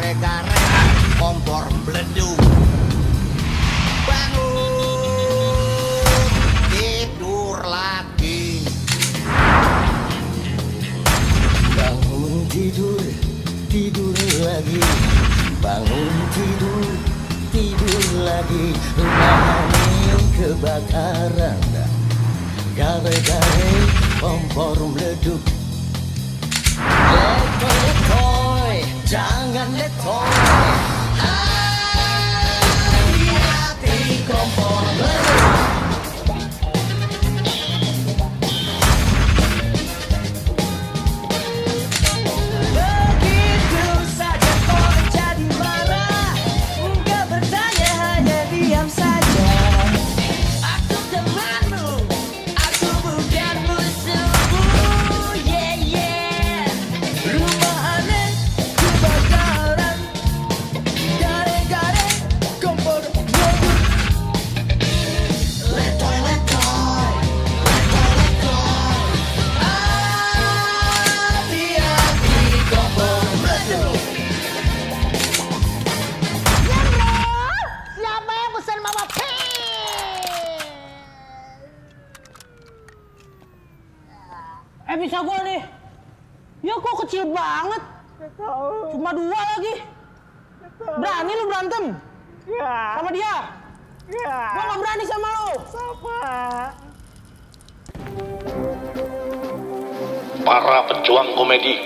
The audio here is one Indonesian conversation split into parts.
gare-gare, kompor meleduk. Bangun, tidur lagi. Bangun tidur, tidur lagi. Bangun tidur, tidur lagi. Rumah ini kebakaran. Gare-gare, kompor meleduk. Letoy, jangan letoy. Hati kompor meleduk. Begitu saja kau jadi marah. Enggak bertanya, hanya diam saja. Aku temanmu, aku bukan musuhmu. Yeah, yeah. Rumah aneh kebakaran. Gare-gare kompor meleduk. Letoy, letoy, letoy, letoy. Hati-hati kompor meleduk. Siapa yang pesan Mama P? Bisa gua nih. Ya kok kecil banget. Cuma 2 lagi. Berani lu berantem? Sama dia? Gua gak berani sama lu. Para pejuang komedi,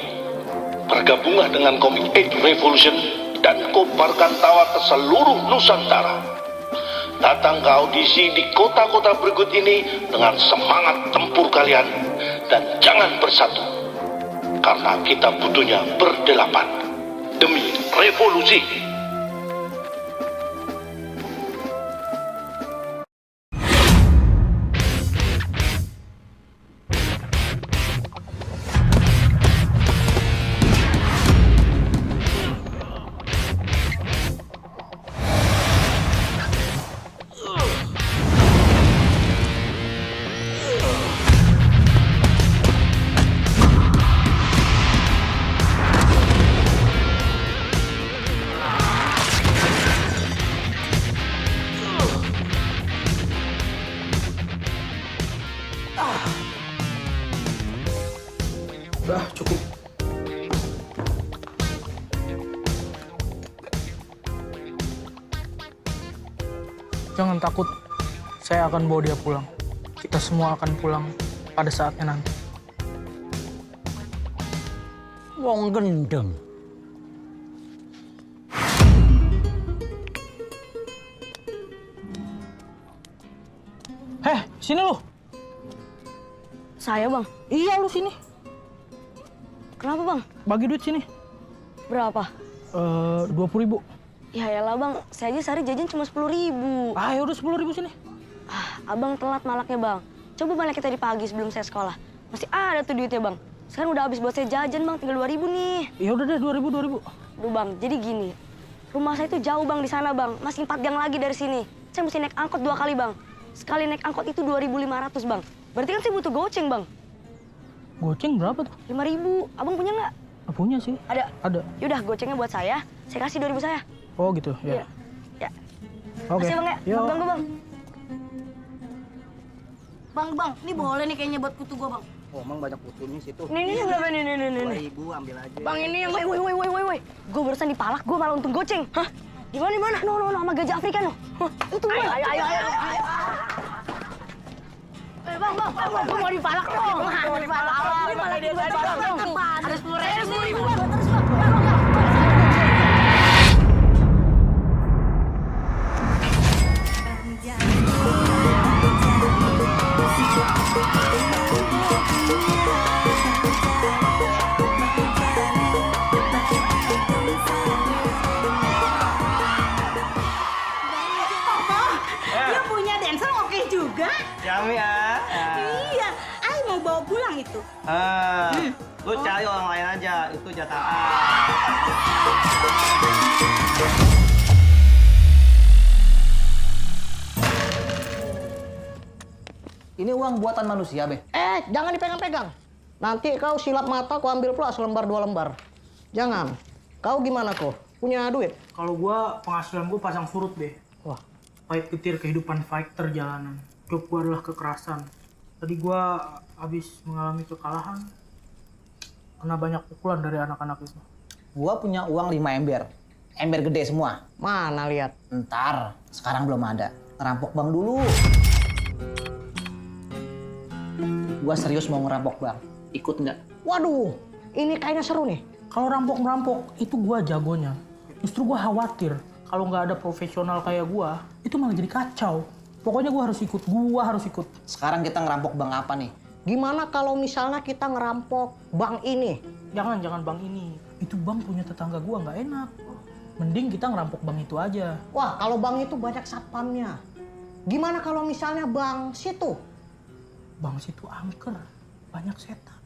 bergabunglah dengan Komik 8 Revolution dan kobarkan tawa ke seluruh Nusantara. Datang ke audisi di kota-kota berikut ini dengan semangat tempur kalian dan jangan bersatu, karena kita butuhnya berdelapan demi revolusi. Udah, cukup. Jangan takut, saya akan bawa dia pulang. Kita semua akan pulang pada saatnya nanti. Wong gendeng. Heh, sini lu. Saya bang. Iya, lu sini. Kenapa bang? Bagi duit sini. Berapa? 20.000. Ya elah bang, saya aja sehari jajan cuma 10.000. Ayo udah 10.000 sini. Abang telat malaknya bang. Coba balik kita di pagi sebelum saya sekolah. Masih ada tuh duitnya bang. Sekarang udah habis buat saya jajan bang, tinggal 2.000 nih. Ya udah deh 2.000. Duh bang, jadi gini. Rumah saya itu jauh bang di sana bang. Masih 4 gang lagi dari sini. Saya mesti naik angkot 2 kali bang. Sekali naik angkot itu 2.500 bang. Berarti kan saya butuh goceng bang. Goceng berapa tuh? 5.000. Abang punya nggak? Punya sih. Ada? Ada. Yaudah gocengnya buat saya kasih 2.000 saya. Oh gitu, ya. Ya. Oke. Makasih bang ya. Yo. Bang, bang. Bang, ini boleh nih kayaknya buat kutu gua bang. Oh, emang banyak putunya situ. Ini berapa nih? 2.000 ambil aja. Bang ini yang woi. Gua barusan dipalak, gua malah untung goceng. Hah? Di mana? No, sama gajah Afrika no. Hah, itu gua. Ayo. Bang, gua mau dipalak dong. Mau dipalak. Ini malah dia dipalak dong. Ada 10.000 bang. Terus bang. Dia punya dancer oke juga. Yummy ya. Iya, Ai mau bawa pulang itu. Lu cari orang lain aja, itu jatah A. Ini uang buatan manusia, Be. Jangan dipegang-pegang. Nanti kau silap mata, kau ambil pula selembar 2 lembar. Jangan. Kau gimana kau? Punya duit? Kalau gua penghasilan gua pasang surut deh. Wah, Pahit getir kehidupan fighter jalanan. Job gua adalah kekerasan. Tadi gua habis mengalami kekalahan. Kena banyak pukulan dari anak-anak itu. Gua punya uang 5 ember. Ember gede semua. mana lihat? Ntar, sekarang belum ada. Ngerampok bank dulu. Gua serius mau ngerampok bank. Ikut nggak? Waduh, ini kayaknya seru nih. Kalau rampok-rampok, itu gua jagonya. Justru gua khawatir kalau nggak ada profesional kayak gua, itu malah jadi kacau. Pokoknya gua harus ikut. Sekarang kita ngerampok bank apa nih? Gimana kalau misalnya kita ngerampok bank ini? Jangan bank ini. Itu bank punya tetangga gua nggak enak. Mending kita ngerampok bank itu aja. Wah, kalau bank itu banyak satpamnya. Gimana kalau misalnya bank situ? Bank situ angker, banyak setan.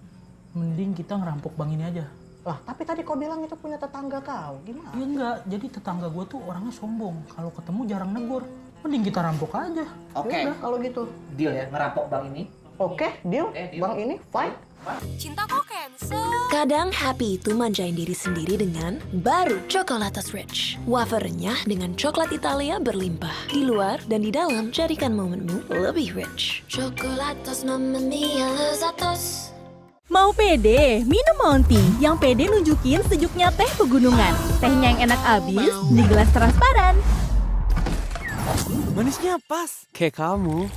Mending kita ngerampok bank ini aja. Lah, tapi tadi kau bilang itu punya tetangga kau. Gimana? Ya enggak, jadi tetangga gua tuh orangnya sombong. Kalau ketemu jarang negur. Mending kita rampok aja. Oke. Yaudah, kalau gitu. Deal ya, ngerampok bank ini. Oke, deal. Deal. Bank ini, fight. Cinta kok cancel? Kadang happy itu manjain diri sendiri dengan baru Chocolatos Rich. Wafer renyah dengan coklat Italia berlimpah. Di luar dan di dalam, jadikan momenmu lebih rich. Chocolatos Mamma Mia Lezatos. Mau pede? Minum Monty. Yang pede nunjukin sejuknya teh pegunungan. Tehnya yang enak abis di gelas transparan. Manisnya pas, kayak kamu.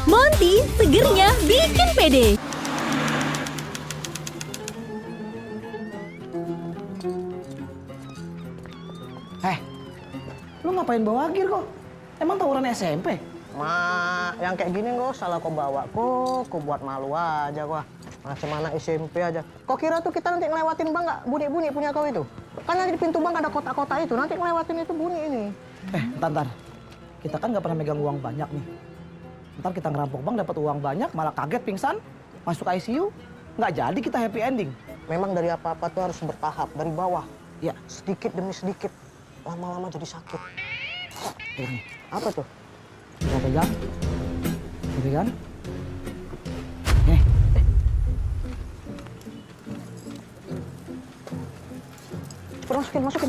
Monty, segernya bikin pede. Lu ngapain bawa gear kok? Emang tawuran SMP? Yang kayak gini nggak salah kau bawa kok buat malu aja gua. Macam mana SMP aja. Kau kira tuh kita nanti ngelewatin bank nggak bunyi-bunyi punya kau itu? Kan nanti di pintu bank ada kotak-kotak itu, nanti ngelewatin itu bunyi ini. Ntar. Kita kan nggak pernah megang uang banyak nih. Ntar kita ngerampok bank dapat uang banyak, malah kaget pingsan, masuk ICU. Nggak jadi kita happy ending. Memang dari apa-apa tuh harus bertahap, dari bawah. Ya, Sedikit demi sedikit, lama-lama jadi sakit. ini. Apa tuh? Kita pegang. Kita pegang. Nih.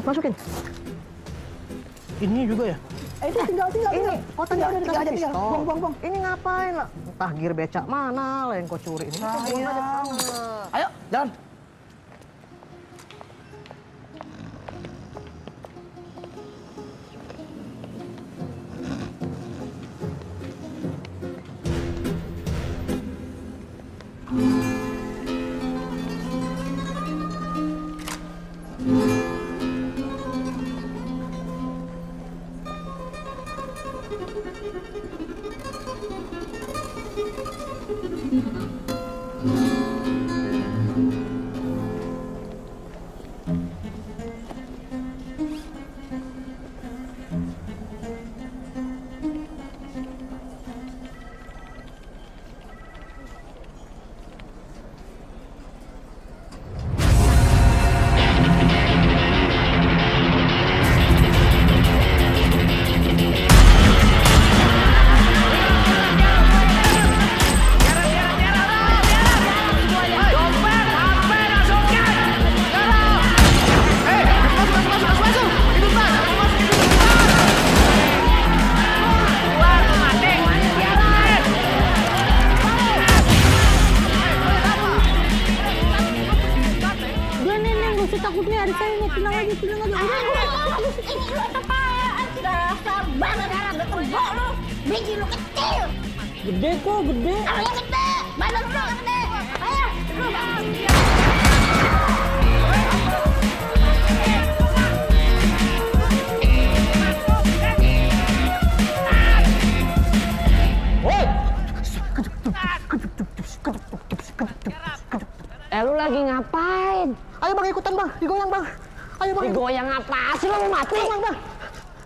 Masukin. Ini juga ya? Itu tinggal. Ini, kau tinggal aja. Buang. Ini ngapain lah? Entah gear becak mana lah yang kau curi. Ini kau buang aja ke sana. Ayo, jalan. takutnya ada saya tenang aja. Dasar banget darah berkebok lu. Biji lu kecil. Gede kok, gede. Yang gede. Badan lu gede. Ayo. Lu lagi ngapain? Ayo bang, ikutan bang, digoyang bang. Ayo bang. Digoyang apa sih, lu mau mati? Bang.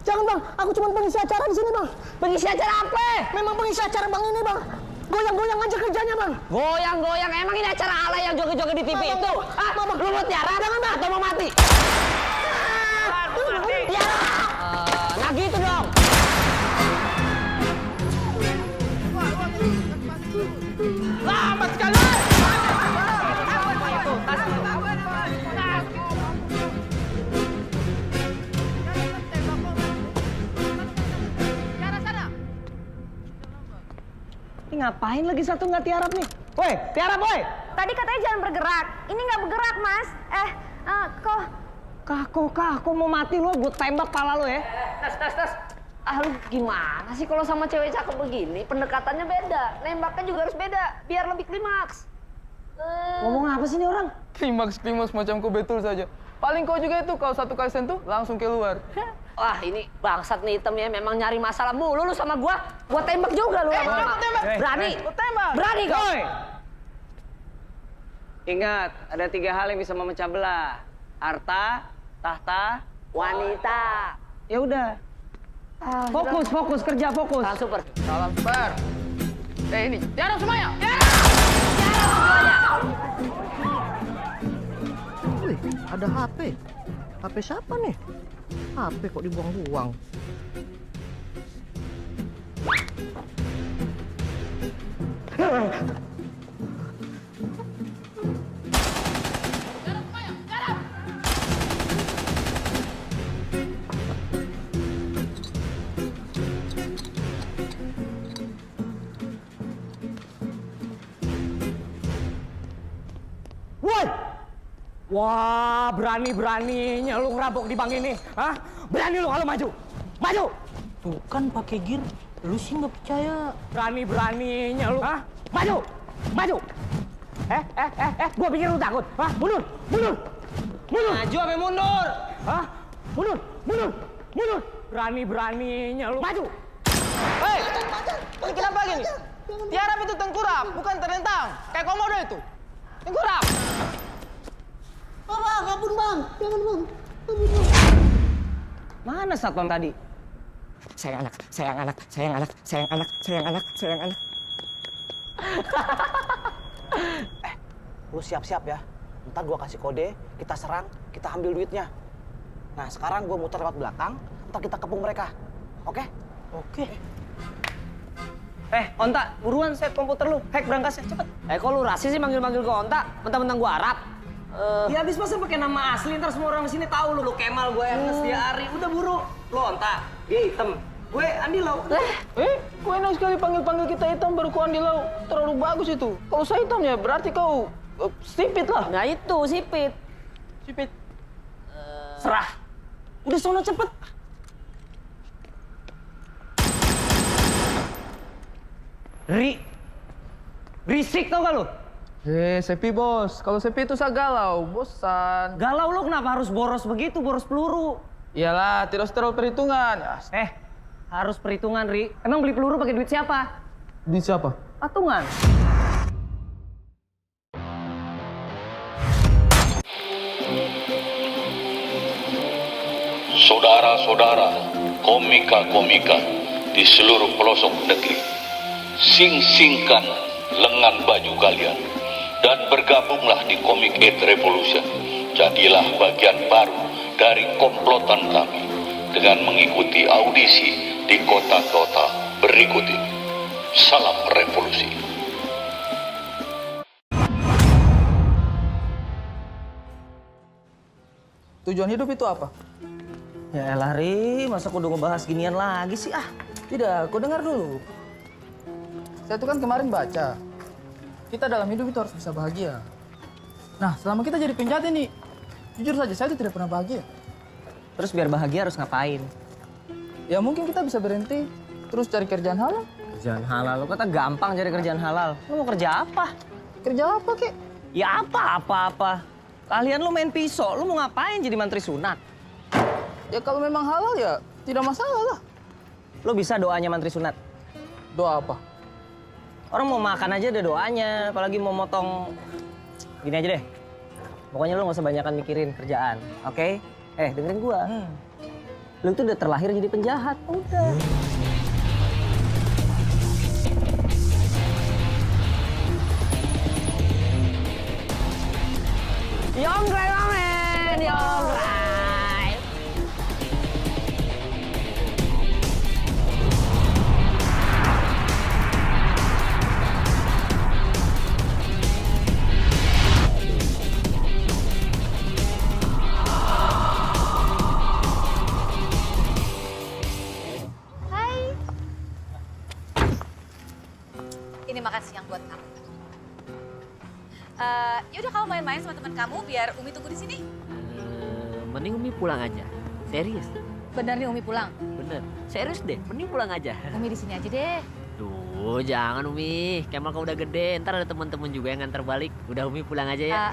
Jangan bang, aku cuma pengisi acara di sini bang. Pengisi acara apa? Memang pengisi acara bang ini bang. Goyang-goyang aja kerjanya bang. Goyang-goyang, emang ini acara alay yang joget-joget di TV itu? Ah, lu mau tiara? Jangan bang. Atau mau mati? Tiara. Nah gitu dong. Lambat sekali. ngapain lagi satu nggak tiarap nih? Woi, tiarap woi! Tadi katanya jangan bergerak. Ini nggak bergerak, Mas. Kok? Kako mau mati lo, gue tembak pala lo ya. Tas. Lu gimana sih kalau sama cewek cakep begini? Pendekatannya beda. Nembaknya juga harus beda. Biar lebih klimaks. Ngomong apa sih nih orang? Klimaks macam kau betul saja. Paling kau juga itu, kau satu kali sentuh, langsung keluar. Wah, ini bangsat nih hitam ya. Memang nyari masalah mulu lu sama gua. Gua tembak juga lu. Tembak. Berani. Tembak. Berani kau. Woi! Ingat, ada 3 hal yang bisa memecah belah. Harta, tahta, Wanita. ya udah. Fokus, kerja fokus. Salam super. Salam super. Ini, tiarap semuanya. Wih, ada HP. HP siapa nih? HP kok dibuang-buang? Woi! Wah, berani-beraninya lu ngerampok di bank ini. Hah? Berani lu kalau maju. Maju! Tuh kan pakai gear. Lu sih nggak percaya. Berani-beraninya lu. Hah? Maju! Maju! Gua pikir lu takut. Hah? Mundur! Maju apa mundur? Hah? Mundur! Berani-beraninya lu. Maju! Hei, ini kenapa lagi nih? Tiarap itu tengkurap, bukan terlentang. Kayak komodo itu. Tengkurap. Mana satpam tadi? Sayang anak. Lu siap-siap ya. Ntar gua kasih kode, kita serang, kita ambil duitnya. Nah, sekarang gua muter lewat belakang, ntar kita kepung mereka. Oke? Oke. Onta, buruan set komputer lu. Hack berangkasnya, cepet. Kok lu rasis sih manggil-manggil gua Onta? Mentang-mentang gua Arab. Ya habis masa pakai nama asli, ntar semua orang di sini tahu lu Kemal, gue Ernest, dia Ari. Udah buru. Lu Onta, dia hitam. Gue Andi Lau. Kau enak sekali panggil-panggil kita hitam baru kau Andi Lau. Terlalu bagus itu. Kalau saya hitam ya berarti kau sipit lah. Nah itu, sipit. Sipit. Serah. Udah sono cepet. Berisik tau gak lu? Sepi bos. Kalau sepi itu saya galau, bosan. Galau lu kenapa harus boros begitu, boros peluru? Iyalah, tidak terlalu perhitungan. Harus perhitungan, Ri. Emang beli peluru pakai duit siapa? Di siapa? Patungan. Saudara-saudara, komika-komika di seluruh pelosok negeri, sing-singkan lengan baju kalian dan bergabunglah di Comic 8 Revolution. Jadilah bagian baru dari komplotan kami dengan mengikuti audisi di kota-kota berikut ini. Salam revolusi. Tujuan hidup itu apa? Ya elah, Ri. Masa kudu ngebahas ginian lagi sih, ah? Tidak, kau dengar dulu. Saya tuh kan kemarin baca. Kita dalam hidup itu harus bisa bahagia. Nah, selama kita jadi penjahat ini, jujur saja saya tuh tidak pernah bahagia. Terus biar bahagia harus ngapain? Ya mungkin kita bisa berhenti, terus cari kerjaan halal. Kerjaan halal? Lu kata gampang cari kerjaan halal. Lu mau kerja apa? Kerja apa, Kek? Ya apa-apa. Kalian lu main pisau, lu mau ngapain jadi mantri sunat? Ya kalau memang halal ya tidak masalah lah. Lu bisa doanya mantri sunat? Doa apa? Orang mau makan aja ada doanya, apalagi mau motong. Gini aja deh. Pokoknya lu gak usah banyakan mikirin kerjaan, oke? Dengerin gua. Lu tuh udah terlahir jadi penjahat, udah. Yongrai ramen, yongrai. Yaudah kamu main-main sama teman kamu biar Umi tunggu di sini. Mending Umi pulang aja. Serius. Bener nih Umi pulang. Bener. Serius deh, mending pulang aja. Umi di sini aja deh. Duh, jangan Umi. Kemal kan udah gede, ntar ada teman-teman juga yang nganter balik. Udah Umi pulang aja ya.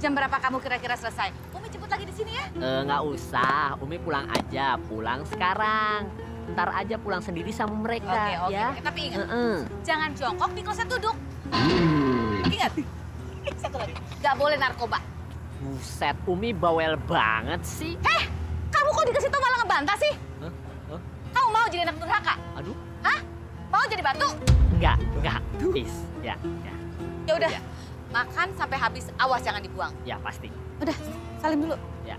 Jam berapa kamu kira-kira selesai? Umi jemput lagi di sini ya. Nggak usah, Umi pulang aja. Pulang sekarang. Ntar aja pulang sendiri sama mereka. Oke. ya. Tapi ingat, jangan jongkok di kloset duduk. Ingat. Satu lagi, nggak boleh narkoba. Buset, Umi bawel banget sih. Kamu kok dikasih tau malah ngebantah sih? Hah? Kamu mau jadi anak durhaka? Aduh. Hah? Mau jadi batu? Enggak. Please. Ya. Ya udah, makan sampai habis, awas jangan dibuang. Ya, pasti. Udah, salim dulu. Ya.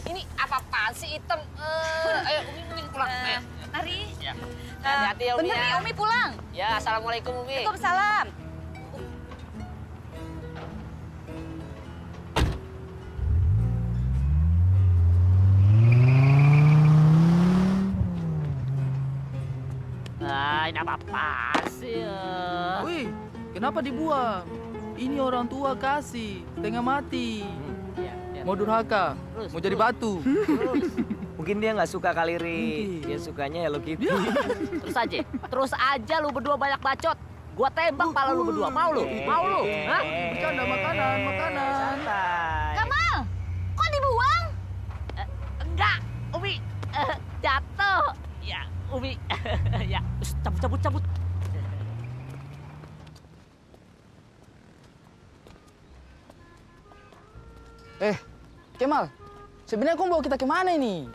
Ini apa-apaan sih hitam? Ayo, Umi mending pulang. Ayo. Mari. Ya. Hati-hati ya, Umi. Bener nih, Umi pulang. Ya, assalamualaikum Umi. Waalaikumsalam. Ini apa sih? Wih, kenapa dibuang? Ini orang tua kasih, setengah mati. Mau durhaka, mau jadi batu. Mungkin dia nggak suka kali, Ri. Dia sukanya Hello Kitty. Terus aja lu berdua banyak bacot. Gua tembak pala lu berdua. Mau lu? Hah? Bercanda makanan. Santai. Kamal, kok dibuang? Enggak, Umi. Jatuh. Ya, Umi. Ya, cabut. Kemal, sebenarnya kamu bawa kita kemana ini?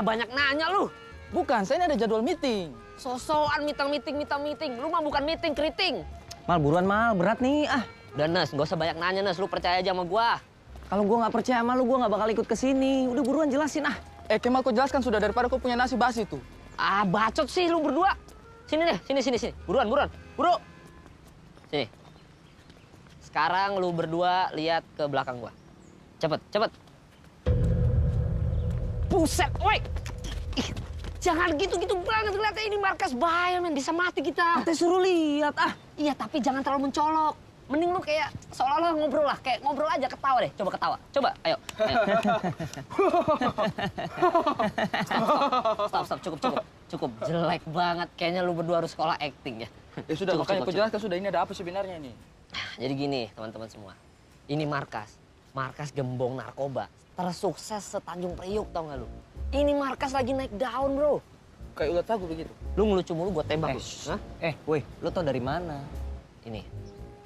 Banyak nanya lu. Bukan, saya ini ada jadwal meeting. Sosokan meeting. Lu mah bukan meeting, keriting. Mal, buruan Mal, berat nih. Udah Nes, gak usah banyak nanya Nes. Lu percaya aja sama gua. Kalau gua nggak percaya sama lu, gua nggak bakal ikut ke sini. Udah buruan jelasin Kemal, kau jelaskan sudah daripada kau punya nasi basi tuh. Bacot sih lu berdua. Sini deh, sini. Buruan. Buru. Sini. Sekarang lu berdua lihat ke belakang gua. Cepet. Buset, woi. Jangan gitu-gitu banget ngeliatnya, ini markas bahaya men, bisa mati kita. Teh suruh lihat Iya, tapi jangan terlalu mencolok. Mending lu kayak seolah-olah ngobrol lah, kayak ngobrol aja, ketawa deh. Coba ketawa. Ayo. Stop, cukup. Jelek banget, kayaknya lu berdua harus sekolah acting ya. Ya sudah, makanya kau jelaskan sudah ini ada apa sebenarnya ini. Jadi gini, teman-teman semua. Ini markas gembong narkoba. Tersukses se-Tanjung Priuk, tau gak lu? Ini markas lagi naik daun, bro. Kayak ulat sagu begitu. Lu ngelucu mulu, gua tembak lu. Hah? woi, lu tau dari mana? Ini,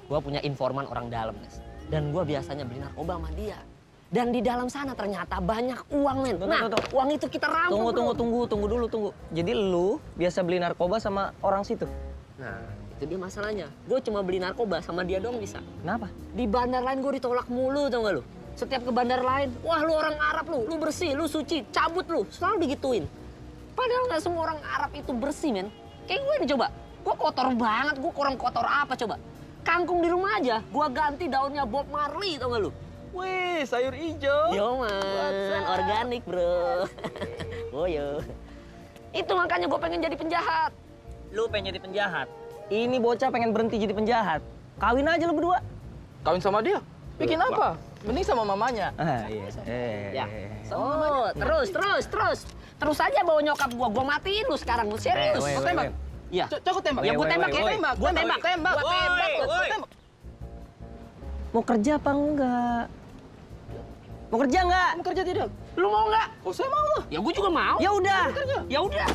gua punya informan orang dalam, Nes. Dan gua biasanya beli narkoba sama dia. Dan di dalam sana ternyata banyak uang, men. Tunggu. Uang itu kita rampok, Tunggu dulu. Jadi lu biasa beli narkoba sama orang situ? Nah, itu dia masalahnya. Gue cuma beli narkoba sama dia doang bisa. Kenapa? Di bandar lain gue ditolak mulu, tau gak lu? Setiap ke bandar lain, wah lu orang Arab lu bersih, lu suci, cabut lu. Selalu digituin. Padahal gak semua orang Arab itu bersih, men. Kayak gue nih coba. Gue kotor banget, gue kurang kotor apa coba. Kangkung di rumah aja, gue ganti daunnya Bob Marley, tau gak lu? Wih, sayur hijau. Yo man, organik bro. Oh yo. Itu makanya gue pengen jadi penjahat. Lu pengen jadi penjahat? Ini bocah pengen berhenti jadi penjahat. Kawin aja lu berdua. Kawin sama dia? Bikin apa? Mending sama mamanya. Ya. Terus aja bawa nyokap gua matiin lu sekarang, lu serius. Mau tembak? Iya. Cok tembak. Ya gua tembak ya. Gua tembak. Mau kerja apa enggak? Mau kerja enggak? Mau kerja tidak? Lu mau enggak? Oh, saya mau lah. Ya gua juga mau. Ya udah. Ya udah.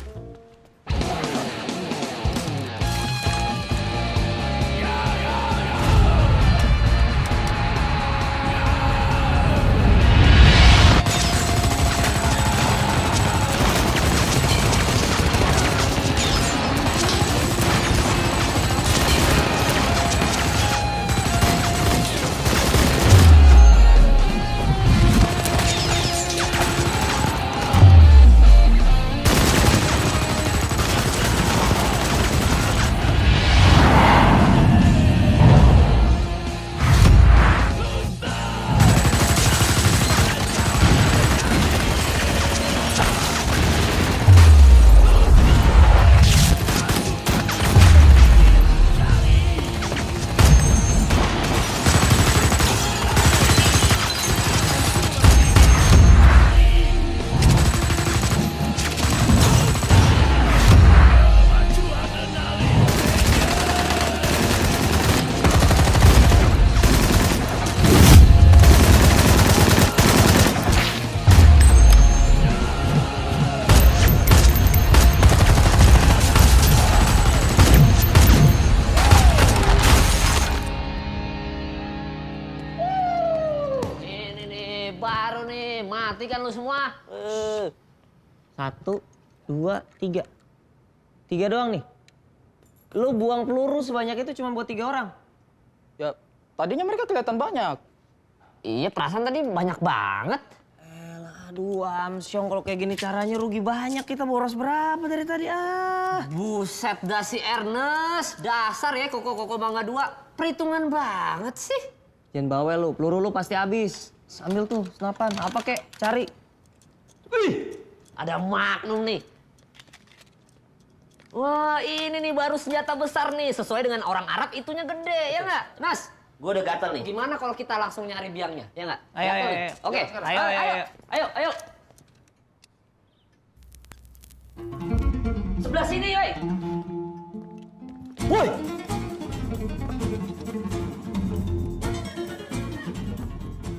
ngerti kan lu semua? 1, 2, 3. 3 doang nih. Lu buang peluru sebanyak itu cuma buat 3 orang. Ya, tadinya mereka kelihatan banyak. Iya, perasaan tadi banyak banget. Aduh, Amsyong, kalau kayak gini caranya rugi banyak. Kita boros berapa dari tadi? Buset dah si Ernest. Dasar ya koko-koko Mangga 2. Perhitungan banget sih. Jangan bawel lu, peluru lu pasti habis. Sambil tuh, senapan. Apa kek? Cari. Wih, ada Magnum nih. Wah, ini nih baru senjata besar nih. Sesuai dengan orang Arab itunya gede, ya nggak? Nas, gue udah gatel nih. Gimana kalau kita langsung nyari biangnya, ya nggak? Ayo, Gatel ayo, nih. ayo. Oke, ayo. Sebelah sini, yoi. Woi!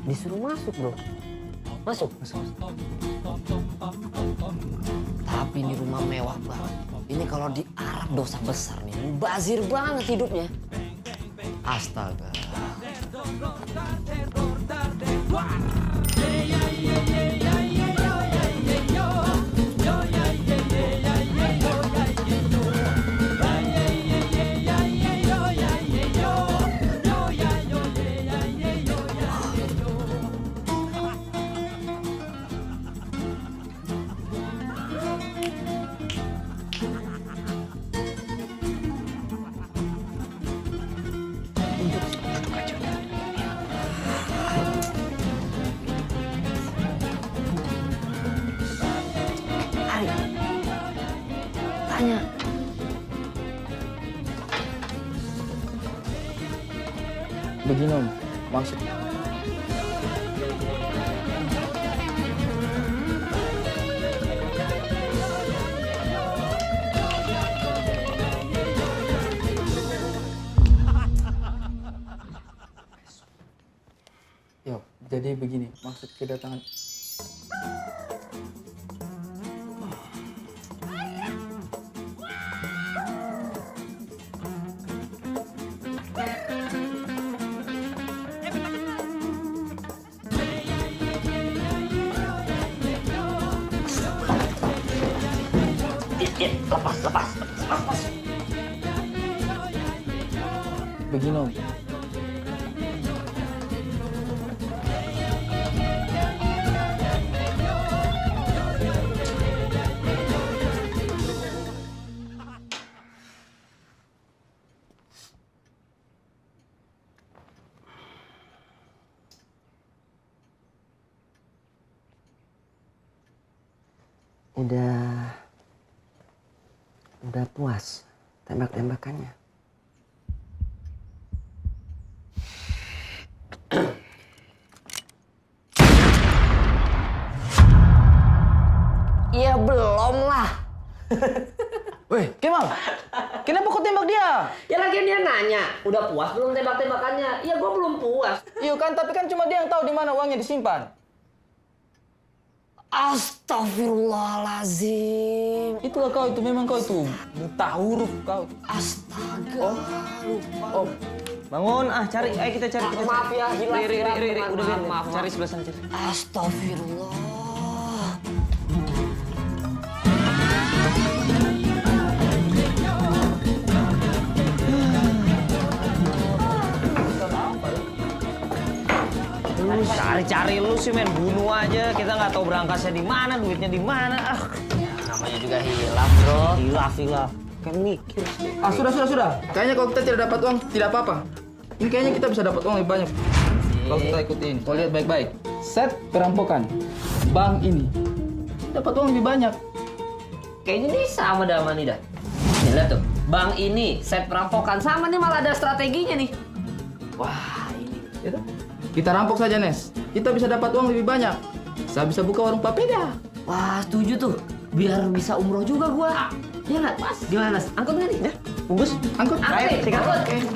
Disuruh masuk, bro. Masuk. Tapi ini rumah mewah banget. Ini kalau di Arab dosa besar nih. Mubazir banget hidupnya. Astaga. Tanya. Begini Om, maksud. Yo, jadi begini, maksud kedatangan. Lepas. Begini Om. Udah puas tembak-tembakannya. Ya belum lah. Weh, Kemal, kenapa kau tembak dia? Ya lagian dia nanya, udah puas belum tembak-tembakannya? Ya gua belum puas. Iya kan, tapi kan cuma dia yang tahu di mana uangnya disimpan. Astagfirullahalazim. Itulah kau itu, memang kau itu buta huruf kau. Astaga. Om, Bangun, cari. Ayo kita cari. Maaf ya, hilaf. Ri, udah biar. Maaf. Cari sebelah sana, cari. Astagfirullah. Cari lu sih men, bunuh aja. Kita nggak tahu berangkasnya di mana, duitnya di mana. Namanya juga hilaf, bro. Hilaf. Kayak mikir sih. Sudah. Kayaknya kalau kita tidak dapat uang, tidak apa-apa. Ini kayaknya kita bisa dapat uang lebih banyak. Kalau kita ikutin, kau lihat baik-baik. Set perampokan bank ini. Dapat uang lebih banyak. Kayaknya nih sama Dama nih, dah. Nih, lihat tuh. Bank ini, set perampokan. Sama nih malah ada strateginya nih. Wah, ini. Ya toh? Kita rampok saja, Nes. Kita bisa dapat uang lebih banyak. Saya bisa buka warung papeda. Wah, setuju tuh. Biar bisa umroh juga gua. Iya nggak? Mas, gimana, Nas? Angkut nggak nih? Ya? Bungkus, angkut. Ayo, sikat.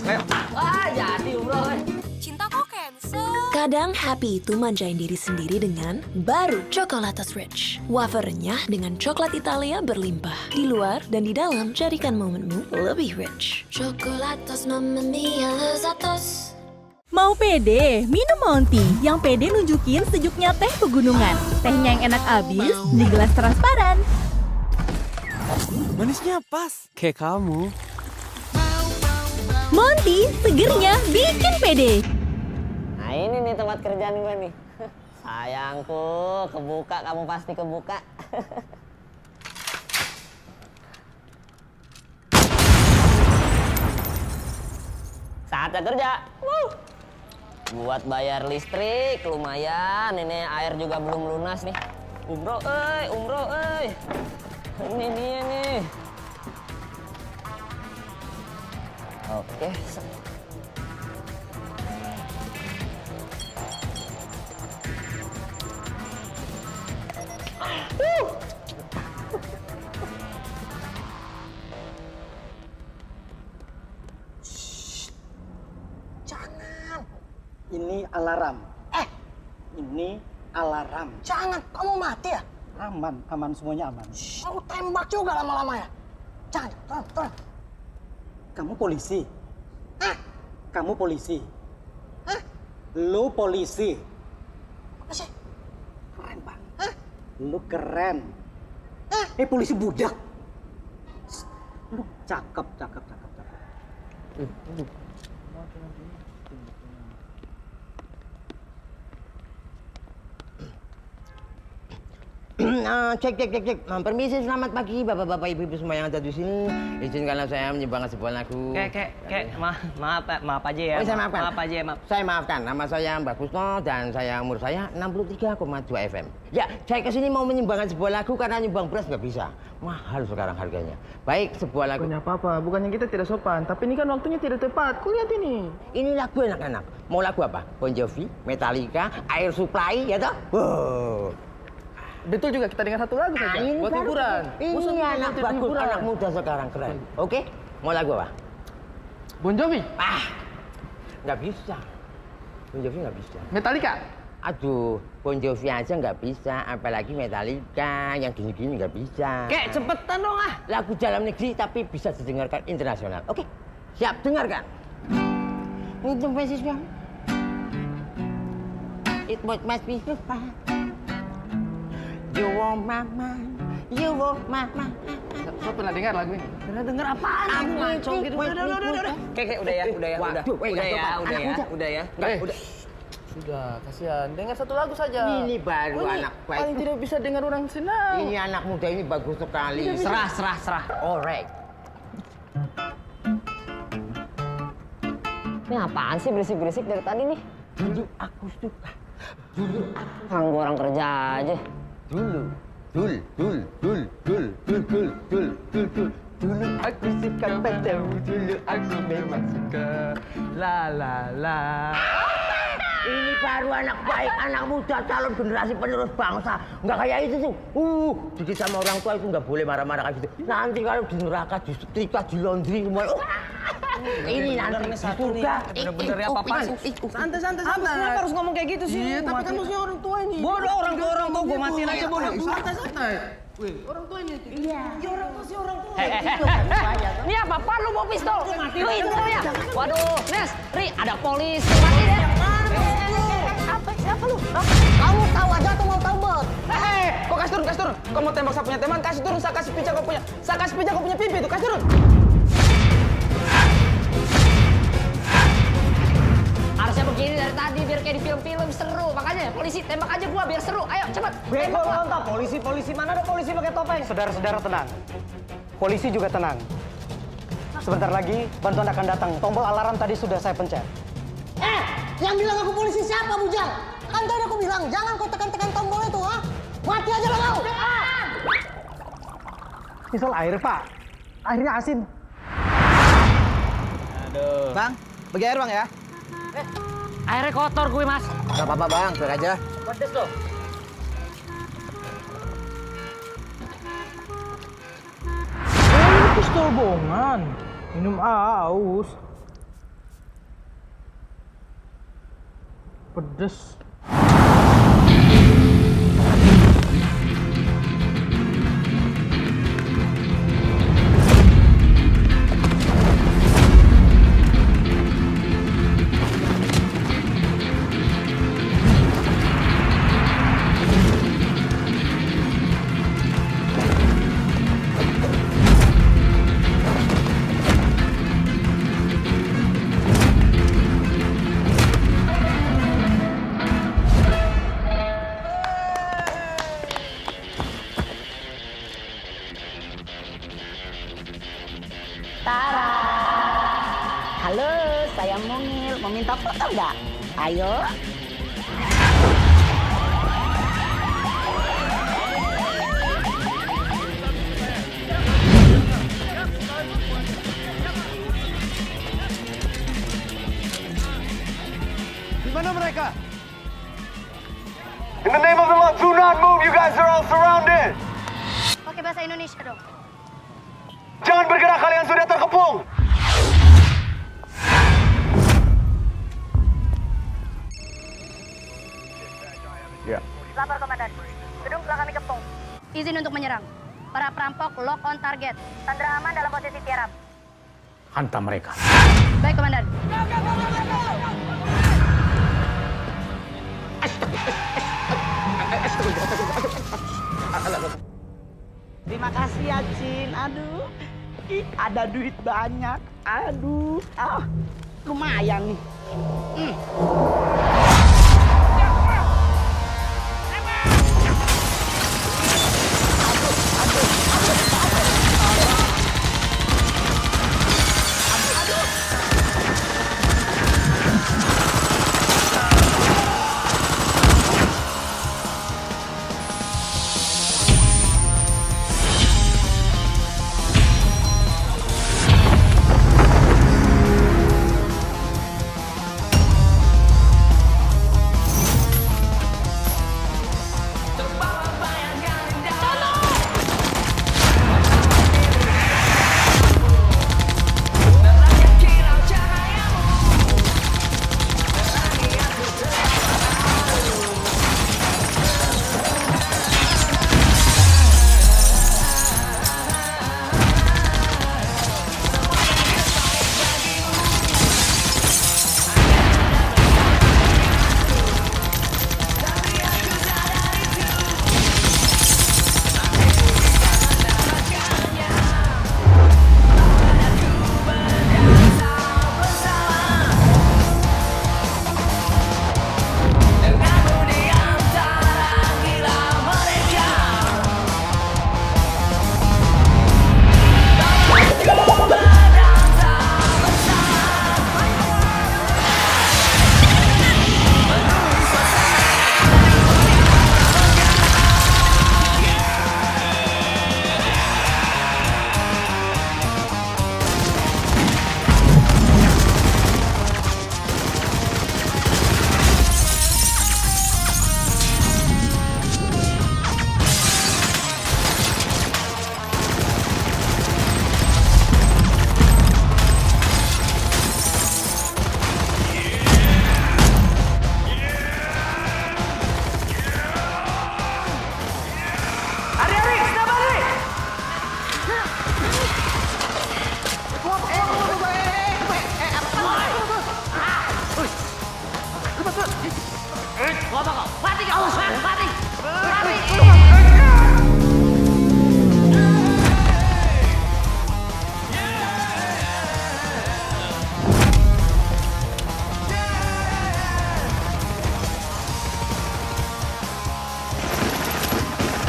Ayo. Wah, jadi umroh. Cinta kok cancel? Kadang happy itu manjain diri sendiri dengan baru Chocolatos Rich. Wafer renyah dengan coklat Italia berlimpah. Di luar dan di dalam, jadikan momenmu lebih rich. Chocolatos, mamma mia, lezatos. Mau pede? Minum Monty. Yang pede nunjukin sejuknya teh pegunungan. Tehnya yang enak abis di gelas transparan. Manisnya pas, kayak kamu. Monty, segernya bikin pede. Nah ini nih tempat kerjaan gue nih. Sayangku, kebuka, kamu pasti kebuka. Saatnya kerja. Buat bayar listrik lumayan, ini air juga belum lunas nih. Umroh, umroh, ini dia nih. Oke. Ini alarm. Ini alarm. Jangan, kamu mati ya? Aman, semuanya aman. Aku tembak juga lama-lama ya. Jangan, turun. Kamu polisi? Kamu polisi? Lu polisi? Apa sih? Keren banget. Lu keren. Polisi budak. Lu cakep. Cek. Permisi, selamat pagi bapak-bapak, ibu-ibu semua yang ada di sini. Izinkanlah saya menyumbangkan sebuah lagu. Maaf aja ya. Oh, saya maafkan. Maaf aja ya, maaf. Saya maafkan, nama saya Mbak Kusno dan umur saya 63,2 FM. Ya, saya kesini mau menyumbangkan sebuah lagu karena nyumbang beras nggak bisa. Mahal sekarang harganya. Baik, sebuah lagu. Bukannya apa-apa, bukannya kita tidak sopan, tapi ini kan waktunya tidak tepat. Kau lihat ini. Ini lagu enak-enak. Mau lagu apa? Bon Jovi, Metallica, Air Supply, ya toh? Wow. Betul juga, kita dengar satu lagu saja. Buat hiburan. Ini anak bagus, anak muda sekarang keren. Oke, mau lagu apa? Bon Jovi. Nggak bisa. Bon Jovi nggak bisa. Metallica. Aduh, Bon Jovi aja nggak bisa, apalagi Metallica yang gini-gini nggak bisa. Kek, cepetan dong ah. Lagu dalam negeri tapi bisa didengarkan internasional. Oke, siap, dengarkan. Itu beasiswa. It must be fun. You want mama, you want mama. Saya pernah dengar lagu ini. Pernah denger apaan? Aku ngaco gitu. Udah. Kek, udah ya. Sudah, kasihan. Dengar satu lagu saja. Ini baru anak baik. Paling tidak bisa dengar orang senang. Ini anak muda ini bagus sekali. Serah. Alright. Ini apaan sih berisik-berisik dari tadi nih? Dulu aku suka. Ganggu orang kerja aja. Dulu aku suka padamu, dulu aku memang suka. La. Ini baru anak baik, anak muda, calon generasi penerus bangsa. Nggak kayak itu tuh. Jadi sama orang tua itu nggak boleh marah-marah kayak gitu. Nanti kalau di neraka disetrika, di laundry semua. Ini nanti di surga. Bener-bener ya apa-apaan sih? Santai. Kenapa harus ngomong kayak gitu sih? Iya, tapi kan maksudnya orang tua ini. Bodoh, orang tua gue matiin aja bodoh. Santai. Wih, orang tua ini. Iya. Orang tua. Ini apa lu bawa pistol? Lu itu ya? Waduh, Nes, Ri, ada polisi. Mati deh. Siapa lu? Kamu tahu aja atau mau tahu bot? Kok kasih turun. Kau mau tembak saya punya teman, kasih turun. Saya kasih pijak kau punya pipi itu, kasih turun. Harusnya begini dari tadi biar kayak di film-film seru. Makanya polisi tembak aja gua biar seru. Ayo cepet. Bego lontar polisi mana ada polisi pakai topeng? Saudara-saudara tenang. Polisi juga tenang. Sebentar lagi bantuan akan datang. Tombol alarm tadi sudah saya pencet. Yang bilang aku polisi siapa, Bujang? Kan tadi aku bilang, jangan kau tekan-tekan tombol itu, ha? Mati aja lo kau! Pistol air, Pak. Airnya asin. Aduh. Bang, bagi air bang ya. Airnya kotor gue, Mas. Gak apa-apa bang, biar aja. Pedes loh. Ini pistol bohongan. Minum aus. Pedes. yang mungil. Mau minta foto nggak? Ayo. Di mana mereka? In the name of the Lord, do not move. You guys are all surrounded. Pakai bahasa Indonesia dong. Jangan bergerak, kalian sudah terkepung. Ya. Lapor komandan. Gedung telah kami kepung. Izin untuk menyerang. Para perampok lock on target. Sandra aman dalam posisi tiarap. Hantam mereka. Baik, komandan. Terima kasih ya, Cin. Aduh. Ih, ada duit banyak. Aduh. Lumayan nih.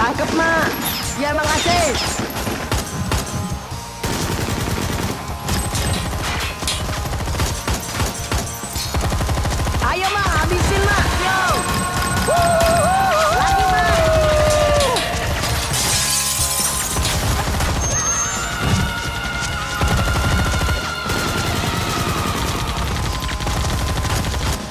Tangkep, Mak. Biar makasih. Ayo, Mak. Habisin, Mak. Yo. Lagi, Mak.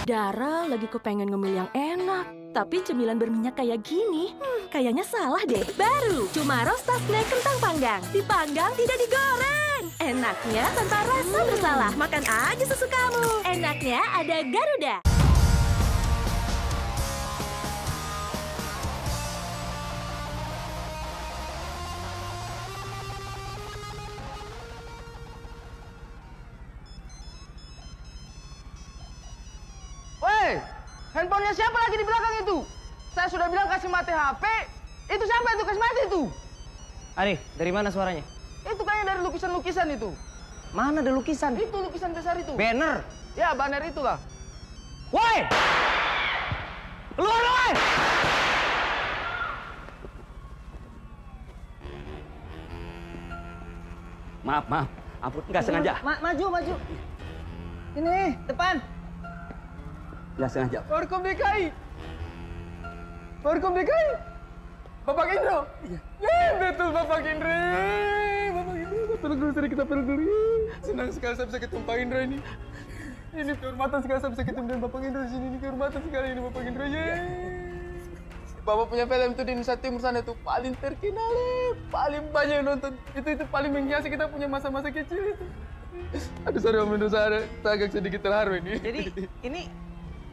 Dara lagi kepengen ngemil yang enak. Tapi cemilan berminyak kayak gini, kayaknya salah deh. Baru, cuma roasted snack kentang panggang. Dipanggang, tidak digoreng. Enaknya tanpa rasa bersalah. Makan aja sesukamu. Enaknya ada Garuda. Woi, handphonenya siapa lagi di belakang itu? Saya sudah bilang kasih mati HP. Itu siapa itu kasih mati itu? Ari, dari mana suaranya? Itu kayaknya dari lukisan-lukisan itu. Mana ada lukisan? Itu lukisan besar itu. Banner. Ya, banner itulah. Woi! Keluar, woi! Maaf. Ampun, nggak sengaja. Maju. Ini, depan. Nggak sengaja. Warkop DKI. Warkop DKI. Bapak Indro. Iya. Betul Bapak Indro. Bapak Indro, peluk dulu sedikit, peluk dulu. Senang sekali saya bisa ketemu Pak Indro ini. Ini kehormatan sekali saya bisa ketemu dengan Bapak Indro di sini. Ini kehormatan sekali ini Bapak Indro. Bapak punya film itu di Indonesia Timur sana itu paling terkenal, paling banyak yang nonton. Itu paling menghiasi kita punya masa-masa kecil itu. Aduh sorry Om Indro, saya agak sedikit terharu ini. Jadi ini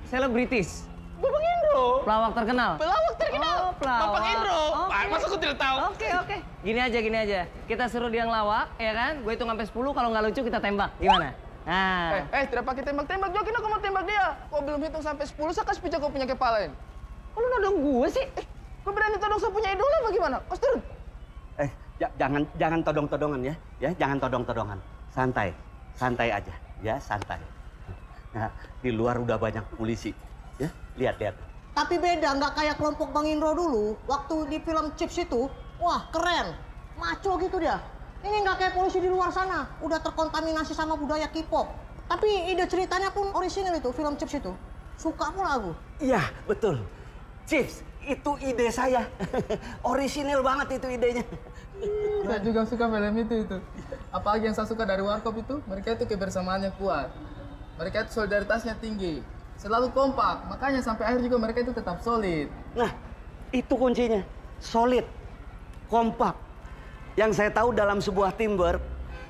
selebritis. Bapak Indro. Pelawak terkenal. Pelawak terkenal. Oh, pelawak. Bapak Indro. Oke. Masa aku tidak tahu? Oke. Gini aja. Kita suruh dia ngelawak, ya kan? Gue hitung sampai 10, kalau nggak lucu kita tembak. Gimana? Nah. Tidak pakai tembak-tembak. Jokin aku mau tembak dia. Kok belum hitung sampai 10, saya kasih pijak kau punya kepala ini. Kok lu nodong gue sih? Kau berani todong saya punya idola bagaimana? Kos turun. Jangan todong-todongan ya. Ya, jangan todong-todongan. Santai aja. Ya, santai. Nah, di luar udah banyak polisi. Ya, lihat. Tapi beda, nggak kayak kelompok Bang Indro dulu. Waktu di film Chips itu, wah keren. Maco gitu dia. Ini nggak kayak polisi di luar sana. Udah terkontaminasi sama budaya K-pop. Tapi ide ceritanya pun orisinal itu, film Chips itu. Suka pula aku. Iya, betul. Chips, itu ide saya. Orisinil banget itu idenya. Saya juga suka film itu. Apalagi yang saya suka dari Warkop itu, mereka itu kebersamaannya kuat. Mereka itu solidaritasnya tinggi. Selalu kompak, makanya sampai akhir juga mereka itu tetap solid. Nah, itu kuncinya. Solid, kompak. Yang saya tahu dalam sebuah teamwork,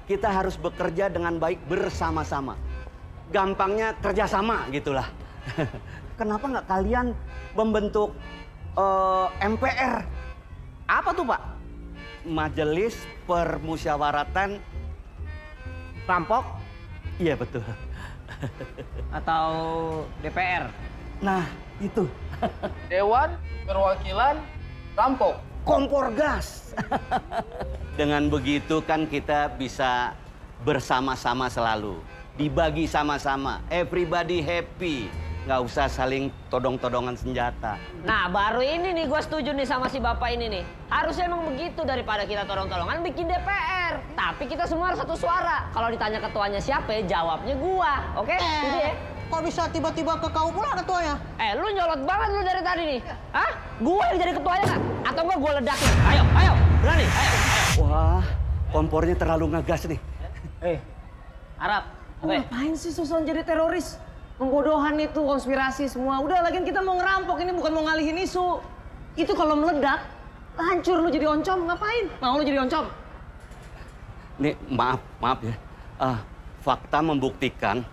kita harus bekerja dengan baik bersama-sama. Gampangnya kerjasama gitulah. Kenapa nggak kalian membentuk MPR? Apa tuh Pak? Majelis Permusyawaratan Rampok? Iya betul. Atau DPR. Nah, itu. Dewan Perwakilan Rampok. Kompor gas. Dengan begitu kan kita bisa bersama-sama selalu. Dibagi sama-sama. Everybody happy. Nggak usah saling todong-todongan senjata. Nah, baru ini nih gue setuju nih sama si bapak ini nih. Harusnya emang begitu, daripada kita tolong-tolongan bikin DPR. Tapi kita semua harus satu suara. Kalau ditanya ketuanya siapa, jawabnya gua. Oke? Gitu ya? Kok bisa tiba-tiba ke kau pula ketuanya? Lu nyolot banget lu dari tadi nih. Hah? Gue yang jadi ketuanya nggak? Atau enggak gue ledakin? Ayo, berani, ayo. Wah, kompornya terlalu ngegas nih. Arab, ngapain sih susun jadi teroris? Pembodohan itu, konspirasi semua. Udah, lagian kita mau ngerampok, ini bukan mau ngalihin isu. Itu kalau meledak, hancur lu jadi oncom. Ngapain? Mau lu jadi oncom? Nih, maaf ya. Fakta membuktikan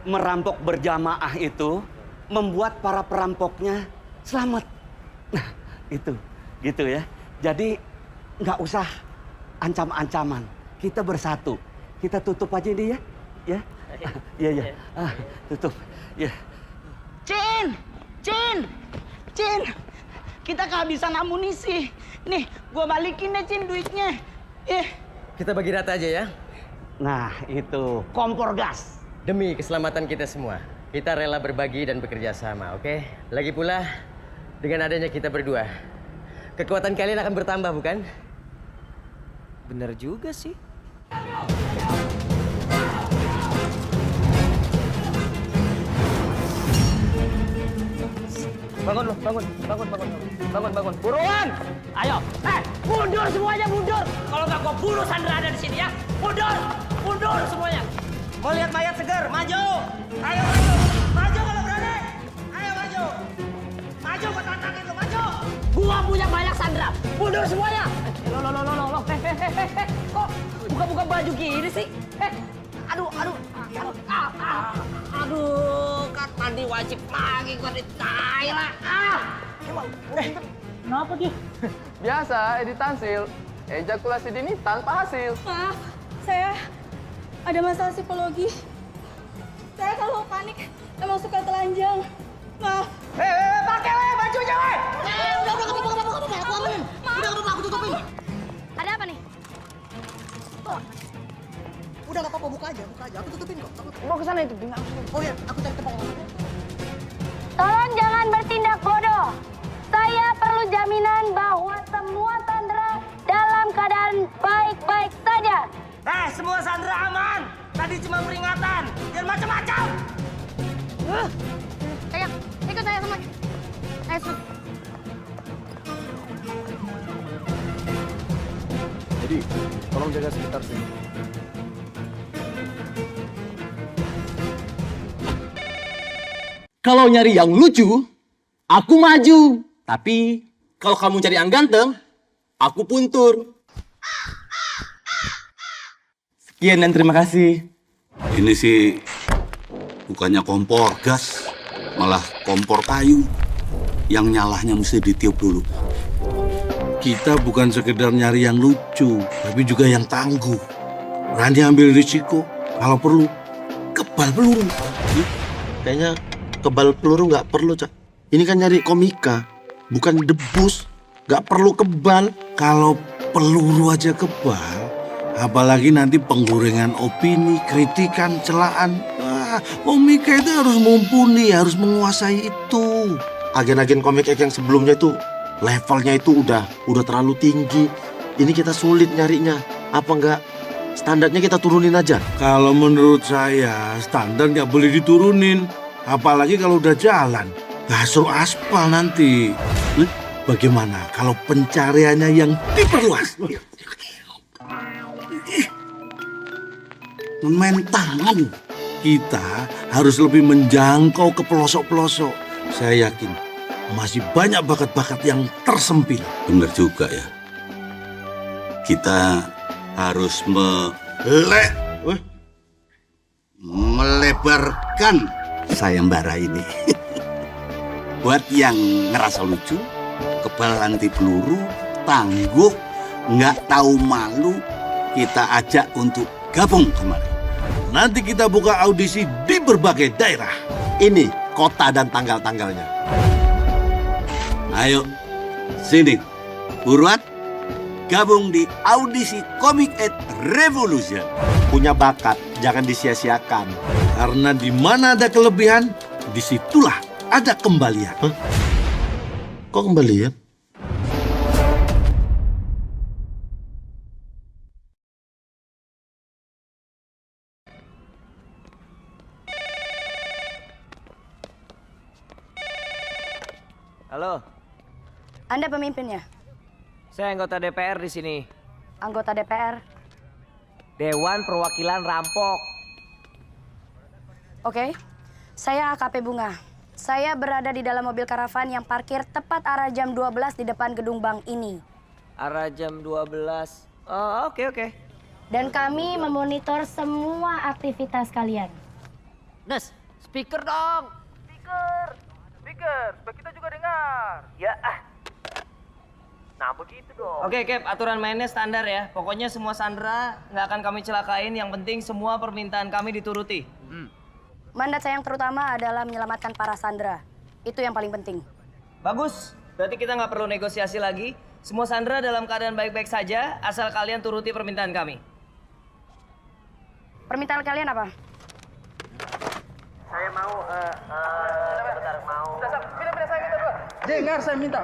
merampok berjamaah itu membuat para perampoknya selamat. Nah, itu, gitu ya. Jadi nggak usah ancam-ancaman. Kita bersatu. Kita tutup aja ini ya. Ya. Iya. Tutup. Ya. Cin. Kita kehabisan amunisi. Nih, gua balikin deh Cin duitnya. Kita bagi rata aja ya. Nah, itu kompor gas. Demi keselamatan kita semua. Kita rela berbagi dan bekerja sama, oke? Lagi pula, dengan adanya kita berdua, kekuatan kalian akan bertambah, bukan? Bener juga sih. Bangun. Buruan! Ayo, mundur semuanya, mundur. Kalau nggak gue bunuh Sandra ada di sini ya. Mundur semuanya. Mau lihat mayat segar? Maju! Ayo, maju kalau berani. Ayo maju. Maju, gue tantangin lu, maju. Gua punya banyak Sandra. Mundur semuanya. Loh. Kok buka-buka baju gini sih? Aduh. Aduh, kan mandi wajib lagi gua ditai lah. Kenapa dia? Biasa, Edi Tansil. Ejakulasi dini tanpa hasil. Maaf, saya ada masalah psikologi. Saya kalau panik emang suka telanjang. Maaf. Pakai bajunya, weh! Udah, aku ambilin. Udah, aku tutupin. Ada apa nih? Udah, nggak apa-apa, buka aja. Aku tutupin kok. Mau ke sana itu, dengar. Oh iya, aku cari tempat. Tolong jangan bertindak bodoh. Saya perlu jaminan bahwa semua Sandra dalam keadaan baik-baik saja. Semua Sandra aman. Tadi cuma peringatan, jangan macam-macam. Ayo, ikut saya sama. Ayo, Sus. Jadi, tolong jaga sekitar sini. Kalau nyari yang lucu, aku maju. Tapi kalau kamu cari yang ganteng, aku puntur. Sekian dan terima kasih. Ini sih bukannya kompor gas, malah kompor kayu. Yang nyalahnya mesti ditiup dulu. Kita bukan sekedar nyari yang lucu, tapi juga yang tangguh. Berani ambil risiko, kalau perlu kebal peluru. Kayaknya kebal peluru nggak perlu, Cak. Ini kan nyari komika, bukan debus. Nggak perlu kebal. Kalau peluru aja kebal, apalagi nanti penggorengan opini, kritikan, celaan. Komika itu harus mumpuni, harus menguasai itu. Agen-agen komik yang sebelumnya itu levelnya itu udah terlalu tinggi. Ini kita sulit nyarinya. Apa nggak standarnya kita turunin aja? Kalau menurut saya standar nggak boleh diturunin, apalagi kalau udah jalan. Gasol aspal nanti. Bagaimana kalau pencariannya yang diperluas? Main tangan. Kita harus lebih menjangkau ke pelosok-pelosok. Saya yakin masih banyak bakat-bakat yang tersempil. Benar juga ya. Kita harus melebarkan sayembara ini. Buat yang ngerasa lucu, kebal anti peluru, tangguh, nggak tahu malu, kita ajak untuk gabung kemarin. Nanti kita buka audisi di berbagai daerah. Ini kota dan tanggal-tanggalnya. Ayo, sini. Buruan, gabung di audisi Comic Aid Revolution. Punya bakat, jangan disia-siakan. Karena di mana ada kelebihan, disitulah ada kembalian. Hah? Kok kembalian? Halo, Anda pemimpinnya? saya anggota DPR di sini. Anggota DPR? Dewan Perwakilan Rampok. Oke, saya AKP Bunga. Saya berada di dalam mobil karavan yang parkir tepat arah jam 12 di depan gedung bank ini. Arah jam 12. Oh, oke. Dan kami memonitor semua aktivitas kalian. Nes, speaker dong. Speaker, supaya kita juga dengar. Ya, nah begitu dong. Oke, Cap, aturan mainnya standar ya. Pokoknya semua sandera nggak akan kami celakain. Yang penting semua permintaan kami dituruti. Mandat saya yang terutama adalah menyelamatkan para sandera. Itu yang paling penting. Bagus, berarti kita nggak perlu negosiasi lagi. Semua sandera dalam keadaan baik-baik saja, asal kalian turuti permintaan kami. Permintaan kalian apa? Saya mau, Bila saya minta dulu. Dengar saya minta.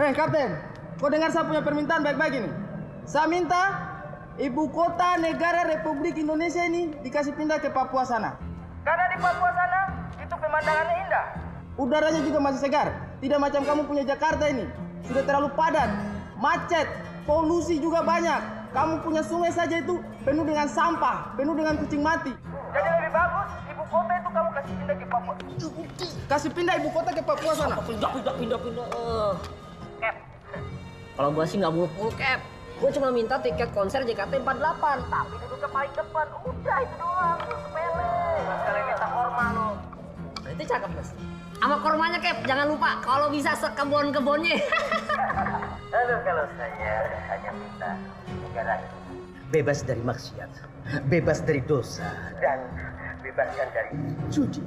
Kapten, kau dengar saya punya permintaan baik-baik ini. Saya minta ibu kota negara Republik Indonesia ini dikasih pindah ke Papua sana. Karena di Papua sana, itu pemandangannya indah. Udaranya juga masih segar. Tidak macam kamu punya Jakarta ini. Sudah terlalu padat, macet, polusi juga banyak. Kamu punya sungai saja itu penuh dengan sampah, penuh dengan kucing mati. Jadi lebih bagus, ibu kota itu kamu kasih pindah ke Papua. Kasih pindah ibu kota ke Papua sana. Pindah. Cap, kalau gua sih nggak muluk-muluk, Cap. Gua cuma minta tiket konser JKT 48. Tapi duduknya paling depan. Udah itu doang, itu sepele. Sekalian minta korma lo. Itu cakep, Mas. Sama kormanya, Cap. Jangan lupa kalau bisa sekebon-kebonnya. Aduh, kalau saya hanya minta negara ini Bebas dari maksiat, bebas dari dosa, dan bebaskan dari judi.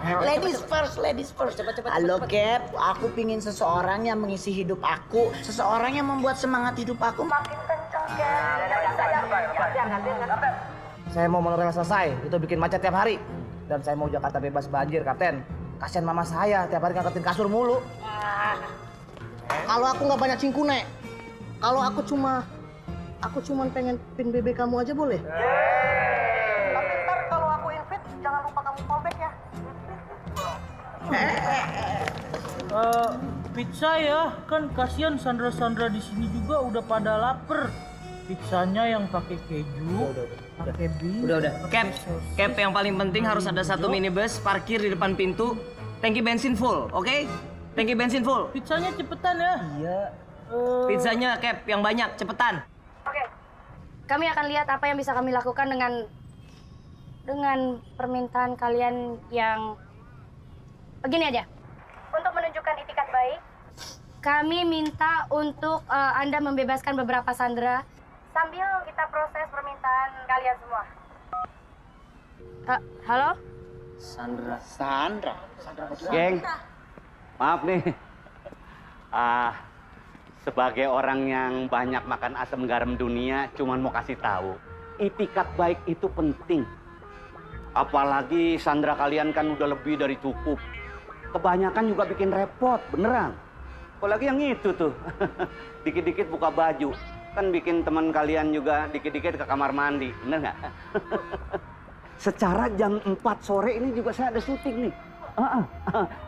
Ladies first, cepat. Halo Cap, aku pingin seseorang yang mengisi hidup aku, seseorang yang membuat semangat hidup aku makin kencang, Saya mau monorail selesai, itu bikin macet tiap hari. Dan saya mau Jakarta bebas banjir, Kapten. Kasihan mama saya, tiap hari ngangkatin kasur mulu. Kalau aku nggak banyak cingkune, kalau aku cuma Aku cuma pengen pin BB kamu aja boleh? Tapi ntar kalau aku invite, jangan lupa kamu callback ya. Pizza ya, kan kasihan Sandra-Sandra di sini juga udah pada lapar. Pizzanya yang pakai keju, pakai beef. Udah. Cap yang paling penting harus ada satu minibus parkir di depan pintu. Tangki bensin full, oke? Tangki bensin full. Pizzanya cepetan ya. Iya. Pizzanya Cap yang banyak, cepetan. Oke. Kami akan lihat apa yang bisa kami lakukan dengan permintaan kalian yang begini aja. Untuk menunjukkan itikat baik, kami minta untuk Anda membebaskan beberapa sandera sambil kita proses permintaan kalian semua. Halo? Sandra. Geng, maaf nih. Sebagai orang yang banyak makan asam garam dunia, cuman mau kasih tahu, itikat baik itu penting. Apalagi Sandra kalian kan udah lebih dari cukup. Kebanyakan juga bikin repot, beneran. Apalagi yang itu tuh, dikit-dikit buka baju. Kan bikin teman kalian juga dikit-dikit ke kamar mandi, bener nggak? Secara jam 4 sore ini juga saya ada syuting nih.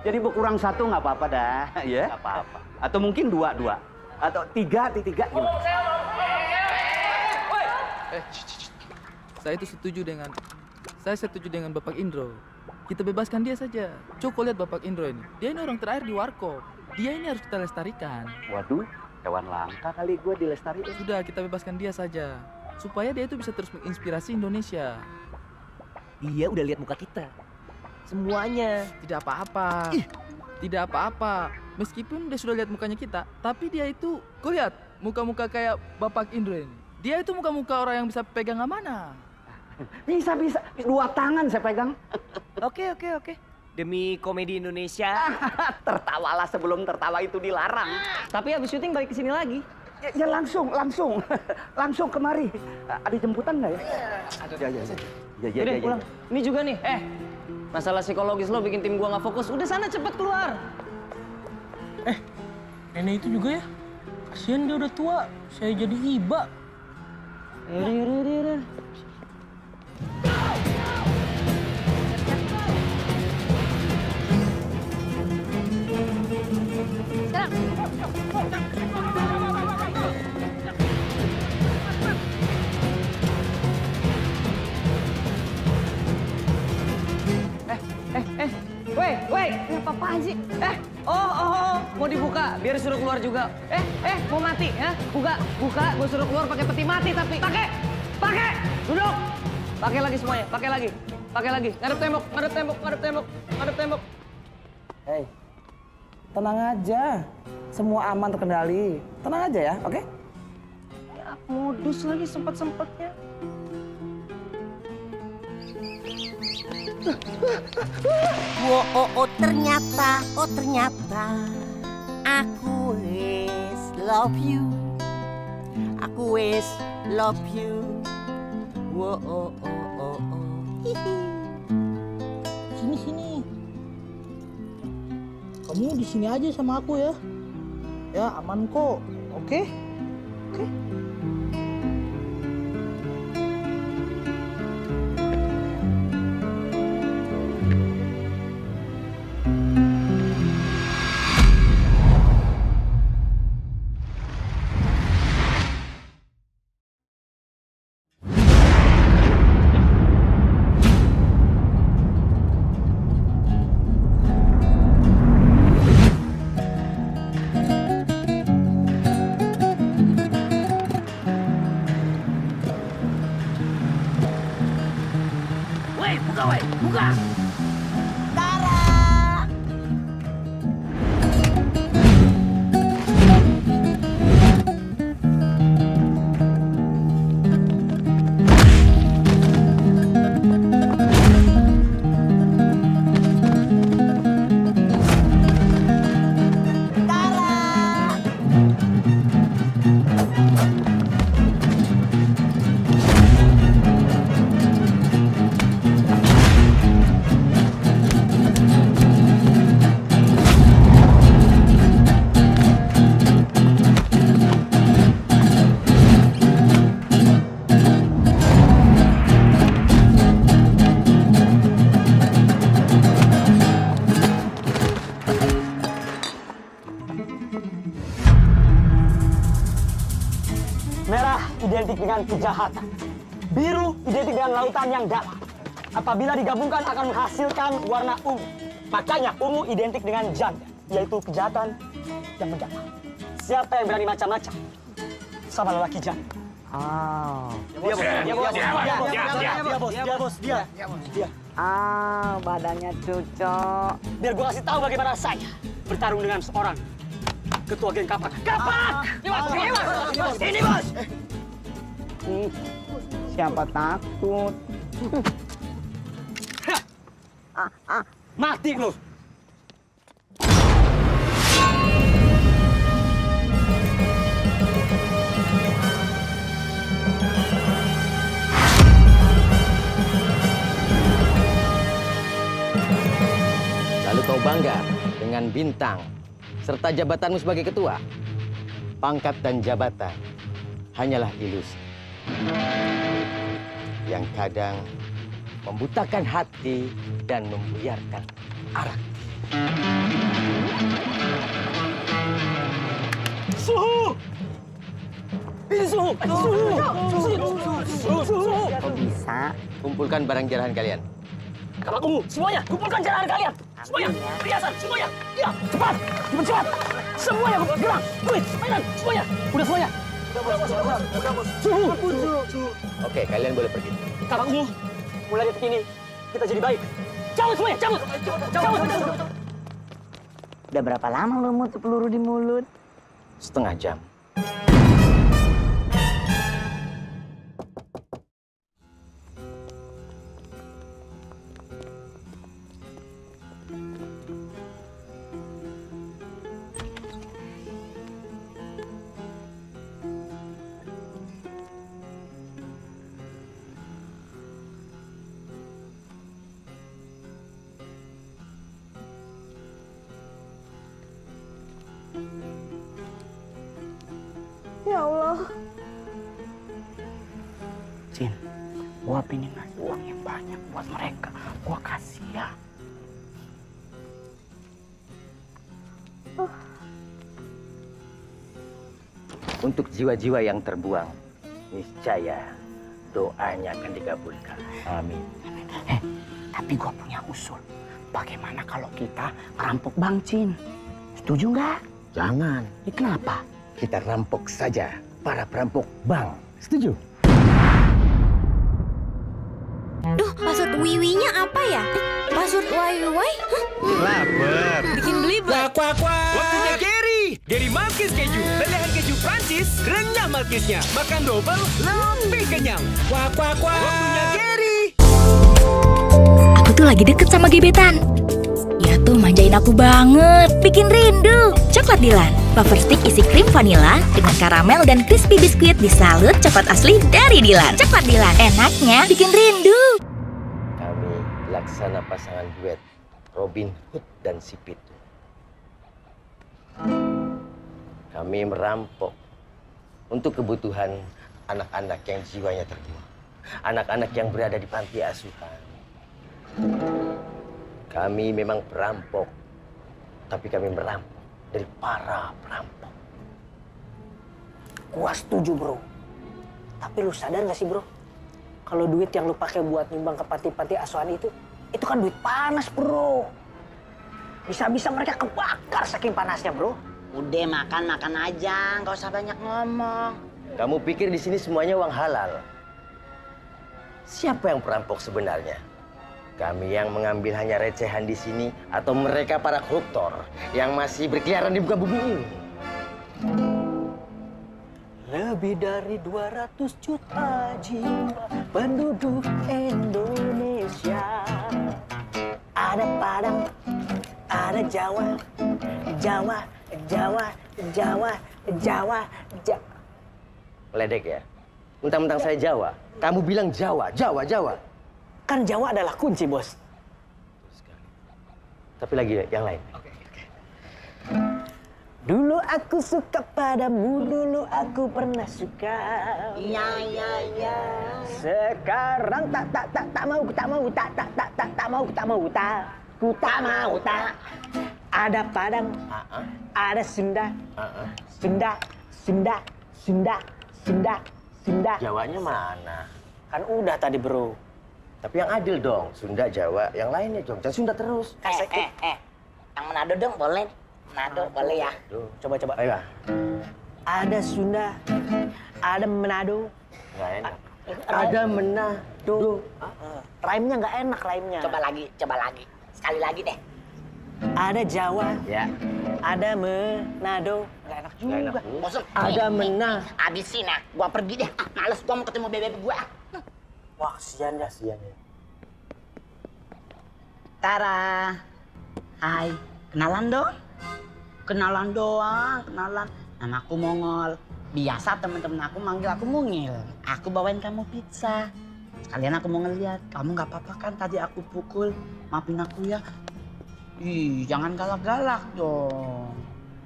Jadi berkurang 1 nggak apa-apa dah, ya? Nggak apa-apa. Atau mungkin 2. Atau 3 gimana? Saya setuju dengan Bapak Indro. Kita bebaskan dia saja. Coba lihat Bapak Indro ini. Dia ini orang terakhir di Warkop. Dia ini harus kita lestarikan. Waduh, hewan langka kali gue dilestarikan. Sudah, kita bebaskan dia saja. Supaya dia itu bisa terus menginspirasi Indonesia. Dia udah lihat muka kita. Semuanya. Tidak apa-apa. Tidak apa-apa. Meskipun dia sudah lihat mukanya kita, tapi dia itu, kau lihat muka-muka kayak Bapak Indro ini. Dia itu muka-muka orang yang bisa pegang amanah. Bisa. 2 tangan saya pegang. Oke. Demi komedi Indonesia. Tertawalah sebelum tertawa itu dilarang. Tapi habis syuting balik ke sini lagi. Ya langsung kemari. Ada jemputan nggak ya? Udah pulang. Ini juga nih. Masalah psikologis lo bikin tim gua nggak fokus. Udah sana cepet keluar. Nenek itu juga ya. Kasihan dia udah tua. Saya jadi iba. Yaudah. Woi, ini apa-apaan sih? Mau dibuka, biar suruh keluar juga. Mau mati, ya? Buka, gue suruh keluar pakai peti mati tapi. Pakai, duduk. Pakai lagi semuanya, pakai lagi. Ngadep tembok. Hei, tenang aja. Semua aman terkendali. Tenang aja ya, oke? Ya, modus lagi sempet-sempetnya. Ternyata aku is love you. Sini. Kamu di sini aja sama aku ya. Ya, aman kok. Oke? identik dengan kejahatan. Biru identik dengan lautan yang dalam. Apabila digabungkan akan menghasilkan warna ungu. Makanya ungu identik dengan janda, yaitu kejahatan yang mendalam. Siapa yang berani macam-macam sama lelaki janda? Dia. Ah, badannya cocok. Biar gua kasih tahu bagaimana saya bertarung dengan seorang ketua geng kapak. Kapak! Ini bos! Siapa takut? Mati lu! Lalu kau bangga dengan bintang serta jabatanmu sebagai ketua. Pangkat dan jabatan hanyalah ilusi yang kadang membutakan hati dan membuyarkan arah. Suhu! Ini suhu! Suhu! Kau bisa kumpulkan barang jarahan kalian. Kapak ungu, semuanya, kumpulkan jarahan kalian. Semuanya, perhiasan, semuanya. Ya, cepat, cepat. Semuanya, gerak, duit, mainan, semuanya. Udah semuanya. Udah, bos. Suhu. Oke, kalian boleh pergi. Kapak ungu, mulai detik ini kita jadi baik. Cabut semuanya, cabut. Udah berapa lama lo mutu peluru di mulut? Setengah jam. Ya Allah. Cin, gua pengen ngasih uang yang banyak buat mereka. Gua kasih ya. Untuk jiwa-jiwa yang terbuang, niscaya doanya akan dikabulkan. Amin. Tapi gua punya usul. Bagaimana kalau kita rampok Bang Cin? Setuju nggak? Jangan. Kenapa? Kita rampok saja para perampok bank. Setuju? Duh, password wiwinya apa ya? Password wiwi? Laper. Bikin belibet. Kuak. Waktunya Gary. Gary Malkis keju. Lelehan keju Prancis. Renyah Malkisnya. Makan double, lebih kenyang. Kuak. Waktunya Gary. Aku tuh lagi deket sama gebetan. Dia tuh manjain aku banget, bikin rindu. Coklat Dilan, wafer stick isi krim vanila dengan karamel dan crispy biskuit disalut coklat asli dari Dilan. Coklat Dilan, enaknya bikin rindu. Kami laksana pasangan duet Robin Hood dan si Pitu. Kami merampok untuk kebutuhan anak-anak yang jiwanya terbuang. Anak-anak yang berada di panti asuhan. Kami memang perampok, tapi kami merampok dari para perampok. Gua setuju, bro. Tapi lu sadar gak sih, bro? Kalau duit yang lu pakai buat nyumbang ke panti-panti asuhan itu kan duit panas, bro. Bisa-bisa mereka kebakar saking panasnya, bro. Udah makan aja, nggak usah banyak ngomong. Kamu pikir di sini semuanya uang halal? Siapa yang perampok sebenarnya? Kami yang mengambil hanya recehan di sini atau mereka para koruptor yang masih berkeliaran di muka bumi ini? Lebih dari 200 juta jiwa penduduk Indonesia. Ada Padang, ada Jawa. Ledek ya? Mentang-mentang saya Jawa, kamu bilang Jawa. Kan Jawa adalah kunci, bos. Tapi lagi yang lain. Dulu aku suka padamu, dulu aku pernah suka. Iya. Sekarang tak mau. Ku tak mau. Ada Padang, ada Sunda. Sunda. Jawanya mana? Kan udah tadi bro. Tapi yang adil dong, Sunda, Jawa, yang lainnya dong. Jangan Sunda terus. Yang Manado dong, boleh. Manado, boleh ya. Coba. Ayo. Ada Sunda, ada Manado. Nggak enak. Ada Manado. Rhyme-nya nggak enak, rhyme-nya. Coba lagi. Sekali lagi deh. Ada Jawa, Ya. ada Manado. Nggak enak juga. Bosan. Ada Manado. Abisin ah. Gua pergi deh. Males gua mau ketemu bebek gua. Wah, kasihan ya. Tara. Hai. Kenalan doang. Nama aku Mongol. Biasa temen-temen aku manggil aku Mungil. Aku bawain kamu pizza. Sekalian aku mau ngeliat. Kamu nggak apa-apa kan tadi aku pukul. Maafin aku ya. Ih, jangan galak-galak dong.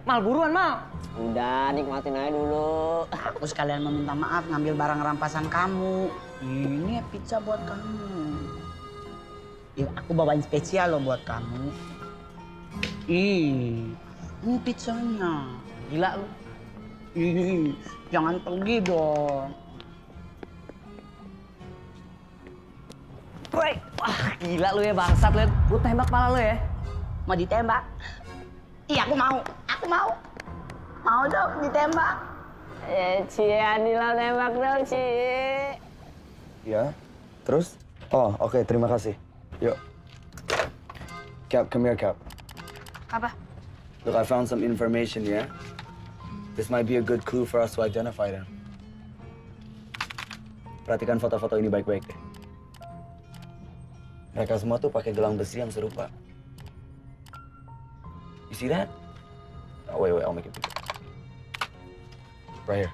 Mal, buruan, Mal. Udah, nikmatin aja dulu. Aku sekalian meminta maaf ngambil barang rampasan kamu. Ini pizza buat kamu. Aku bawain spesial loh buat kamu. Ih, ini pizzanya. Gila lu. Ih, jangan pergi dong. Woi, wah gila lu ya bangsat lu. Gua tembak pala lu ya. Mau ditembak? Iya, aku mau. Mau dong ditembak. Cie, Anila nembak dong, Cie. Ya, terus? Oh, oke, terima kasih. Yuk. Cap, come here, Cap. Apa? Look, I found some information here. This might be a good clue for us to identify them. Perhatikan foto-foto ini baik-baik deh. Mereka semua tuh pakai gelang besi yang serupa. You see that? Oh, wait, I'll make it bigger. Right here.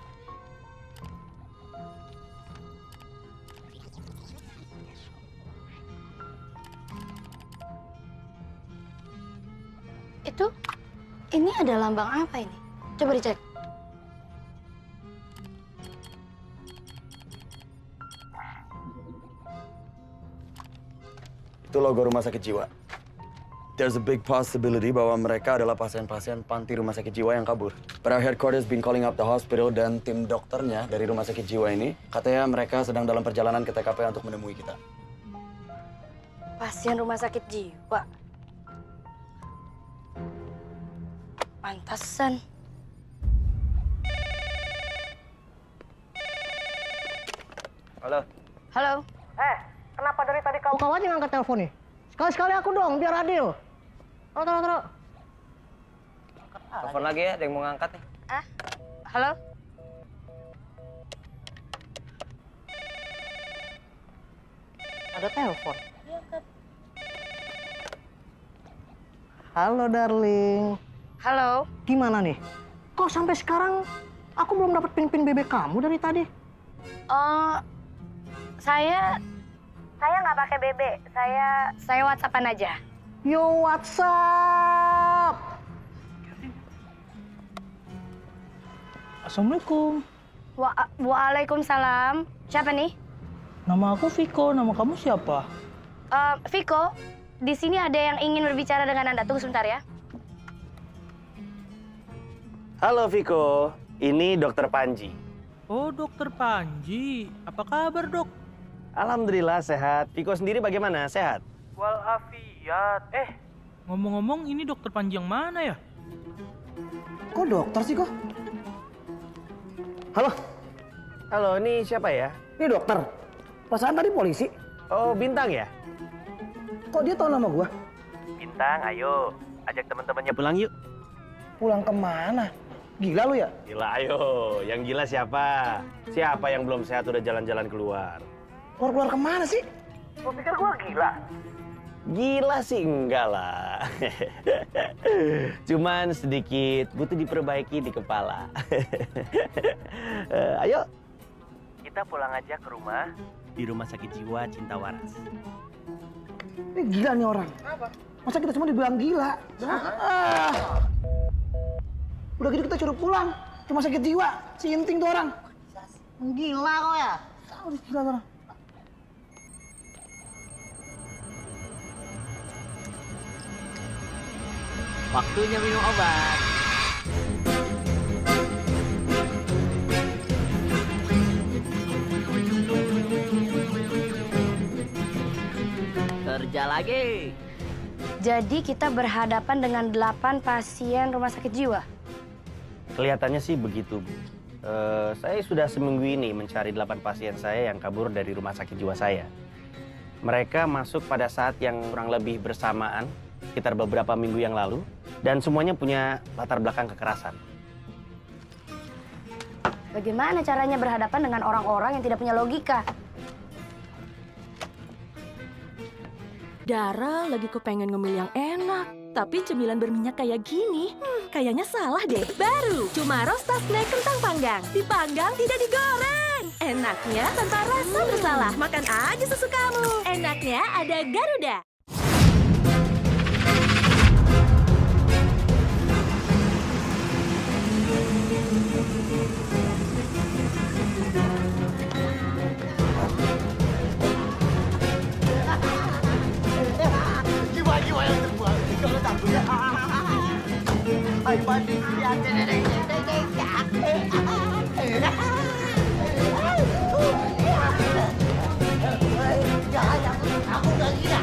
Ini ada lambang apa ini? Coba dicek. Itu logo rumah sakit jiwa. There's a big possibility bahwa mereka adalah pasien-pasien panti rumah sakit jiwa yang kabur. But our headquarters been calling up the hospital dan tim dokternya dari rumah sakit jiwa ini. Katanya mereka sedang dalam perjalanan ke TKP untuk menemui kita. Pasien rumah sakit jiwa. Pantesan. Halo. Halo. Kenapa dari tadi kau aja ngangkat telepon nih? Sekali-sekali aku dong, biar adil. Taruh. Telepon lagi ya, ada yang mau ngangkat nih. Halo? Ada telepon. Halo, darling. Halo. Gimana nih? Kok sampai sekarang aku belum dapat pin-pin bebek kamu dari tadi? Oh, saya nggak pakai BB. Saya WhatsAppan aja. Yo, WhatsApp. Assalamualaikum. Waalaikumsalam. Siapa nih? Nama aku Viko. Nama kamu siapa? Viko, di sini ada yang ingin berbicara dengan Anda. Tunggu sebentar ya. Halo Viko, ini Dokter Panji. Oh, Dokter Panji. Apa kabar, Dok? Alhamdulillah sehat. Viko sendiri bagaimana? Sehat? Walafiat. Ngomong-ngomong ini Dokter Panji yang mana ya? Kok dokter sih kok? Halo, ini siapa ya? Ini dokter. Perasaan tadi polisi. Oh, Bintang ya? Kok dia tahu nama gua? Bintang, ayo. Ajak teman-temannya pulang yuk. Pulang kemana? Gila lu ya? Gila, ayo. Yang gila siapa? Siapa yang belum sehat udah jalan-jalan keluar? Keluar kemana sih? Lo pikir gua gila? Gila sih enggak lah. Cuman sedikit butuh diperbaiki di kepala. Ayo. Kita pulang aja ke rumah. Di rumah sakit jiwa Cinta Waras. Ini gila nih orang. Apa? Masa kita semua dibilang gila? Udah gitu kita suruh pulang. Rumah sakit jiwa. Si Inting tuh orang. Gila kok ya? Gila orang. Waktunya minum obat. lagi? Jadi kita berhadapan dengan 8 pasien rumah sakit jiwa. Kelihatannya sih begitu, Bu. Saya sudah seminggu ini mencari 8 pasien saya yang kabur dari rumah sakit jiwa saya. Mereka masuk pada saat yang kurang lebih bersamaan, sekitar beberapa minggu yang lalu, dan semuanya punya latar belakang kekerasan. Bagaimana caranya berhadapan dengan orang-orang yang tidak punya logika? Dara lagi kepengen ngemil yang enak, tapi cemilan berminyak kayak gini, kayaknya salah deh. Baru, cuma Rosta Snack kentang panggang. Dipanggang, tidak digoreng. Enaknya tanpa rasa bersalah. Makan aja sesukamu. Enaknya ada Garuda. Jiwa-jiwa yang terbuang kalau tak punya. Ayo mandi aku gak gila.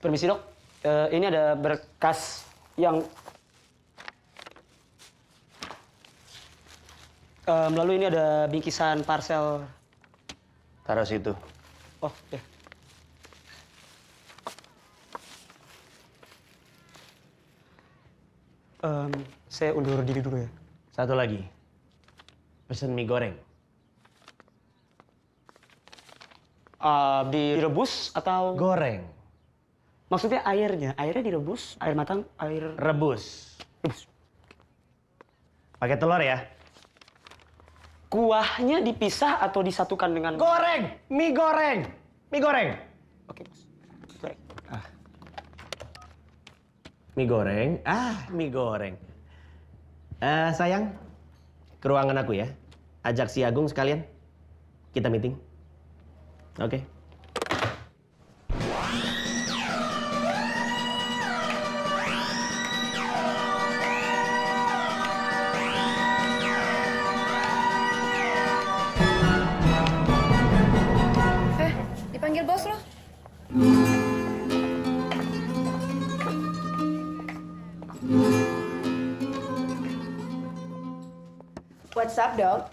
Permisi dok, ini ada berkas yang lalu ini ada bingkisan parcel. Taruh situ. Oh, ya. Saya undur diri dulu ya. Satu lagi, pesen mie goreng. Direbus atau? Goreng. Maksudnya airnya direbus, air matang, air... Rebus. Pakai telur ya. Kuahnya dipisah atau disatukan dengan... Goreng! Mie goreng! Mie goreng! Oke, bos. Goreng. Mie goreng? Mie goreng. Sayang, ke ruangan aku ya. Ajak si Agung sekalian. Kita meeting. Oke. Dipanggil bos lo. What's up, dog?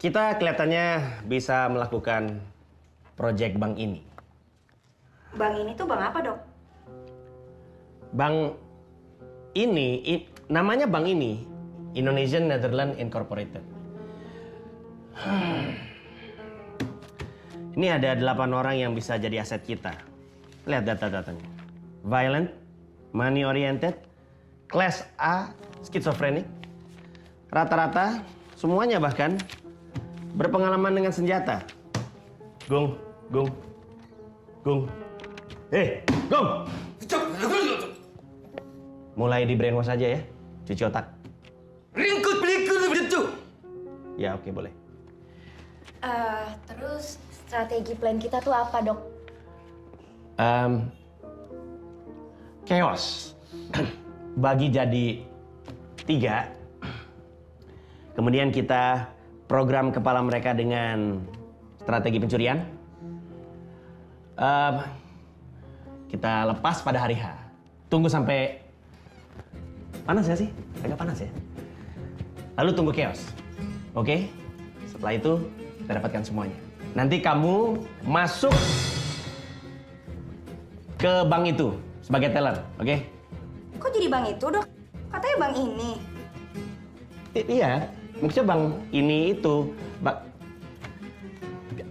Kita kelihatannya bisa melakukan proyek bank ini. Bang ini tuh bang apa, dok? Bank ini, namanya bank ini, Indonesian Netherlands Incorporated. Ini ada 8 orang yang bisa jadi aset kita. Lihat data-datanya. Violent, money oriented, class A, skizofrenik. Rata-rata, semuanya bahkan berpengalaman dengan senjata. Gung. Gung. Mulai di brainwash aja ya, cuci otak. Ringkut begitu. Ya oke, boleh. Terus strategi plan kita tuh apa, dok? Chaos. Bagi jadi 3. Kemudian kita program kepala mereka dengan strategi pencurian. Kita lepas pada hari H. Tunggu sampai panas ya sih? Agak panas ya. Lalu tunggu chaos. Oke? Setelah itu kita dapatkan semuanya. Nanti kamu masuk ke bank itu sebagai teller, oke? Kok jadi bang itu, dok? Katanya bang ini. Iya, maksudnya bank ini itu.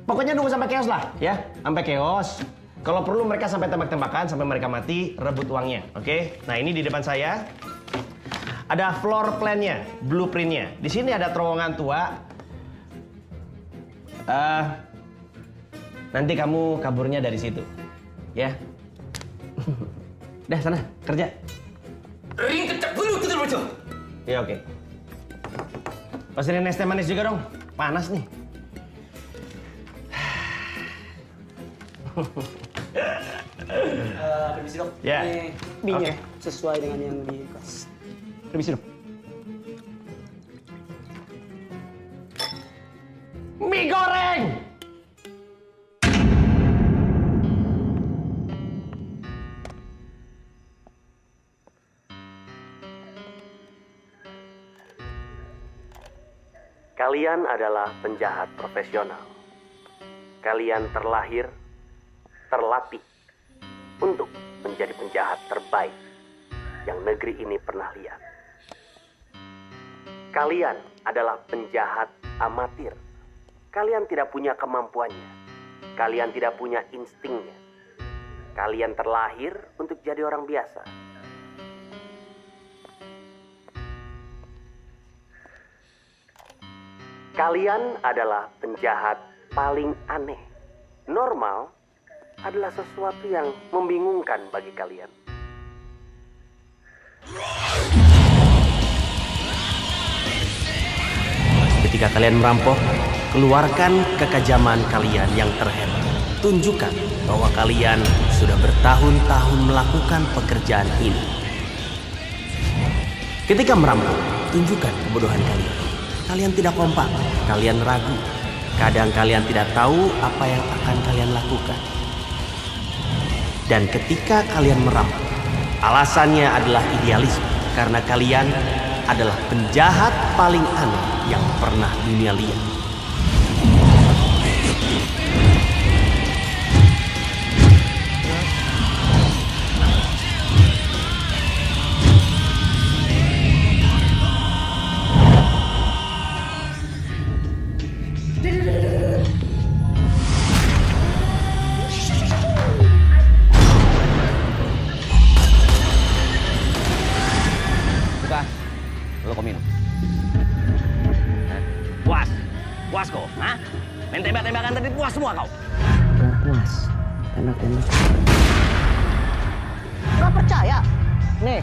Pokoknya nunggu sampai chaos lah, ya. Sampai chaos. Kalau perlu mereka sampai tembak-tembakan, sampai mereka mati, rebut uangnya, oke? Nah ini di depan saya, ada floor plan-nya, blueprint-nya. Di sini ada terowongan tua. Nanti kamu kaburnya dari situ, ya? Dah sana, kerja. Ring kecek dulu, betul betul. Ya oke. Pesenin es teh manis juga dong, panas nih. Permisi dok. Ya. Ini mie-nya Oke. sesuai dengan yang di kelas. Permisi dong. Mie goreng! Kalian adalah penjahat profesional. Kalian terlahir, terlatih untuk menjadi penjahat terbaik yang negeri ini pernah lihat. Kalian adalah penjahat amatir. Kalian tidak punya kemampuannya. Kalian tidak punya instingnya. Kalian terlahir untuk jadi orang biasa. Kalian adalah penjahat paling aneh. Normal adalah sesuatu yang membingungkan bagi kalian. Ketika kalian merampok, keluarkan kekejaman kalian yang terhebat. Tunjukkan bahwa kalian sudah bertahun-tahun melakukan pekerjaan ini. Ketika merampok, tunjukkan kebodohan kalian. Kalian tidak kompak, kalian ragu. Kadang kalian tidak tahu apa yang akan kalian lakukan. Dan ketika kalian merampok, alasannya adalah idealisme. Karena kalian adalah penjahat paling aneh yang pernah dunia lihat. Bukan, lo kok minum? Hah? Puas? Puas kok? Hah? Main tembak-tembakan tadi puas semua kau? Gak puas. Tembak-tembak. Gak percaya? Nih.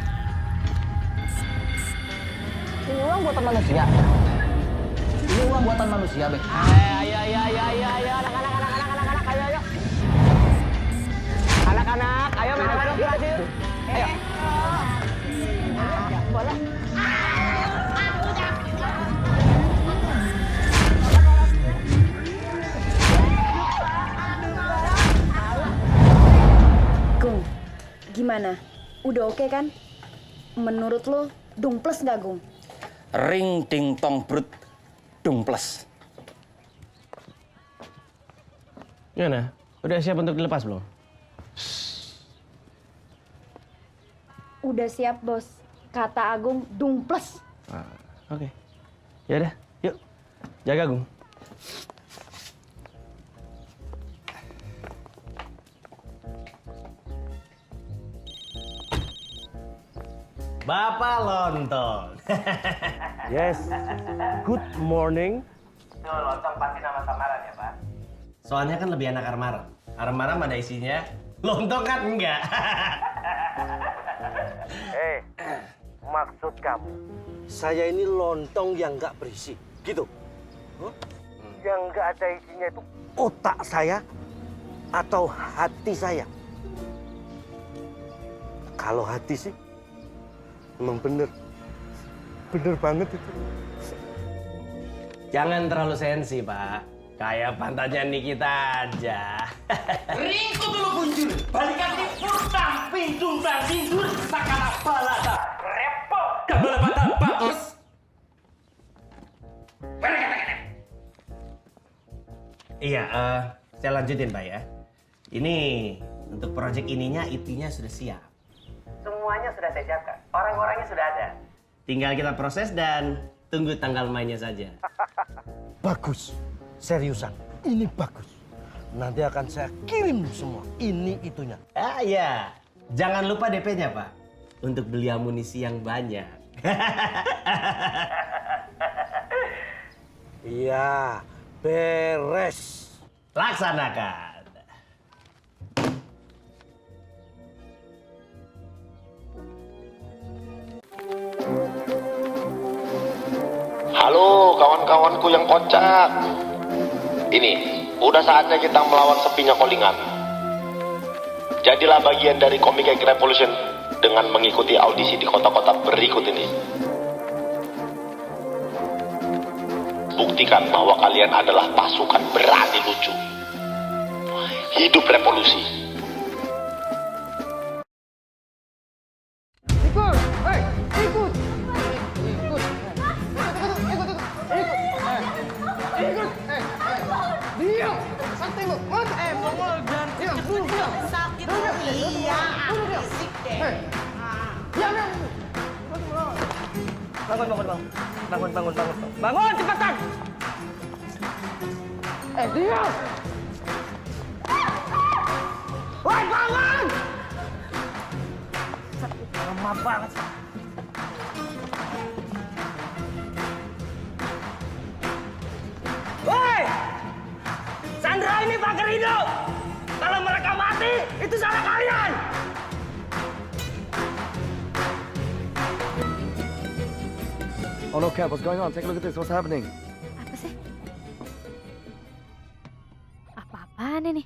Ini uang buatan manusia. Ini uang buatan manusia, Bek. Ayo, anak-anak, ayo. Anak-anak, ayo main tembak aja yuk. Ayo. Bola. Gung, gimana? Udah oke kan? Menurut lo, dumples nggak, Gung? Ring ting tong brut dumples. Gimana? Udah siap untuk dilepas belum? Udah siap, Bos. Kata Agung, dumples. Oke. Ya udah, yuk. Jaga, Gung. Bapak Lontong. Yes. Good morning. Tuh, lontong pasti nama samaran ya, Pak? Soalnya kan lebih enak armaram. Armaram ada isinya, lontong kan enggak. Maksud kamu, saya ini lontong yang nggak berisi, gitu? Yang nggak ada isinya itu otak saya atau hati saya? Kalau hati sih, emang bener banget itu. Jangan terlalu sensi, Pak. Kayak pantatnya Nikita aja. Ringku dulu punjul. Balikan di purtang, pinjung dan tindur, sakala balada. Repot, kabala bata bagus. Iya, saya lanjutin, Pak ya. Ini untuk proyek ininya, IT-nya sudah siap. Semuanya sudah saya siapkan. Orang-orangnya sudah ada. Tinggal kita proses dan tunggu tanggal mainnya saja. Bagus, seriusan. Ini bagus. Nanti akan saya kirim semua. Ini itunya. Ah iya, jangan lupa DP-nya Pak. Untuk beli amunisi yang banyak. Iya, beres. Laksanakan. Halo kawan-kawanku yang kocak. Ini, udah saatnya kita melawan sepinya callingan. Jadilah bagian dari Comic Egg Revolution dengan mengikuti audisi di kota-kota berikut ini. Buktikan bahwa kalian adalah pasukan berani lucu. Hidup revolusi. Ikut, hei, ikut. Ikut. Diam. Sakti lu. Mongol dan diam. Diam. Sakit iya. Fisik deh. Diam. Bangun. Bangun cepetan. Diam. Woi, bangun. Lama banget. Woi! Sandra ini pagar hidup. Kalau mereka mati, itu salah kalian. Oh no, Cap, what's going on? Take a look at this. What's happening? Apa sih? Apa-apaan ini?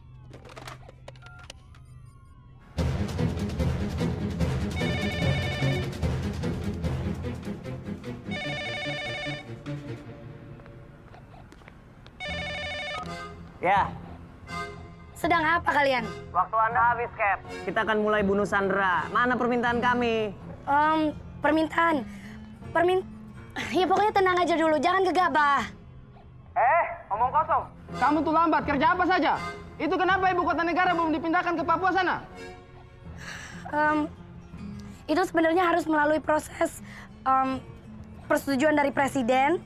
Ya, Sedang apa kalian? waktu Anda habis, Cap. Kita akan mulai bunuh Sandra. Mana permintaan kami? Permintaan. Ya pokoknya tenang aja dulu, jangan gegabah. Omong kosong. Kamu tuh lambat, kerja apa saja? Itu kenapa ibu kota negara belum dipindahkan ke Papua sana? Itu sebenarnya harus melalui proses persetujuan dari presiden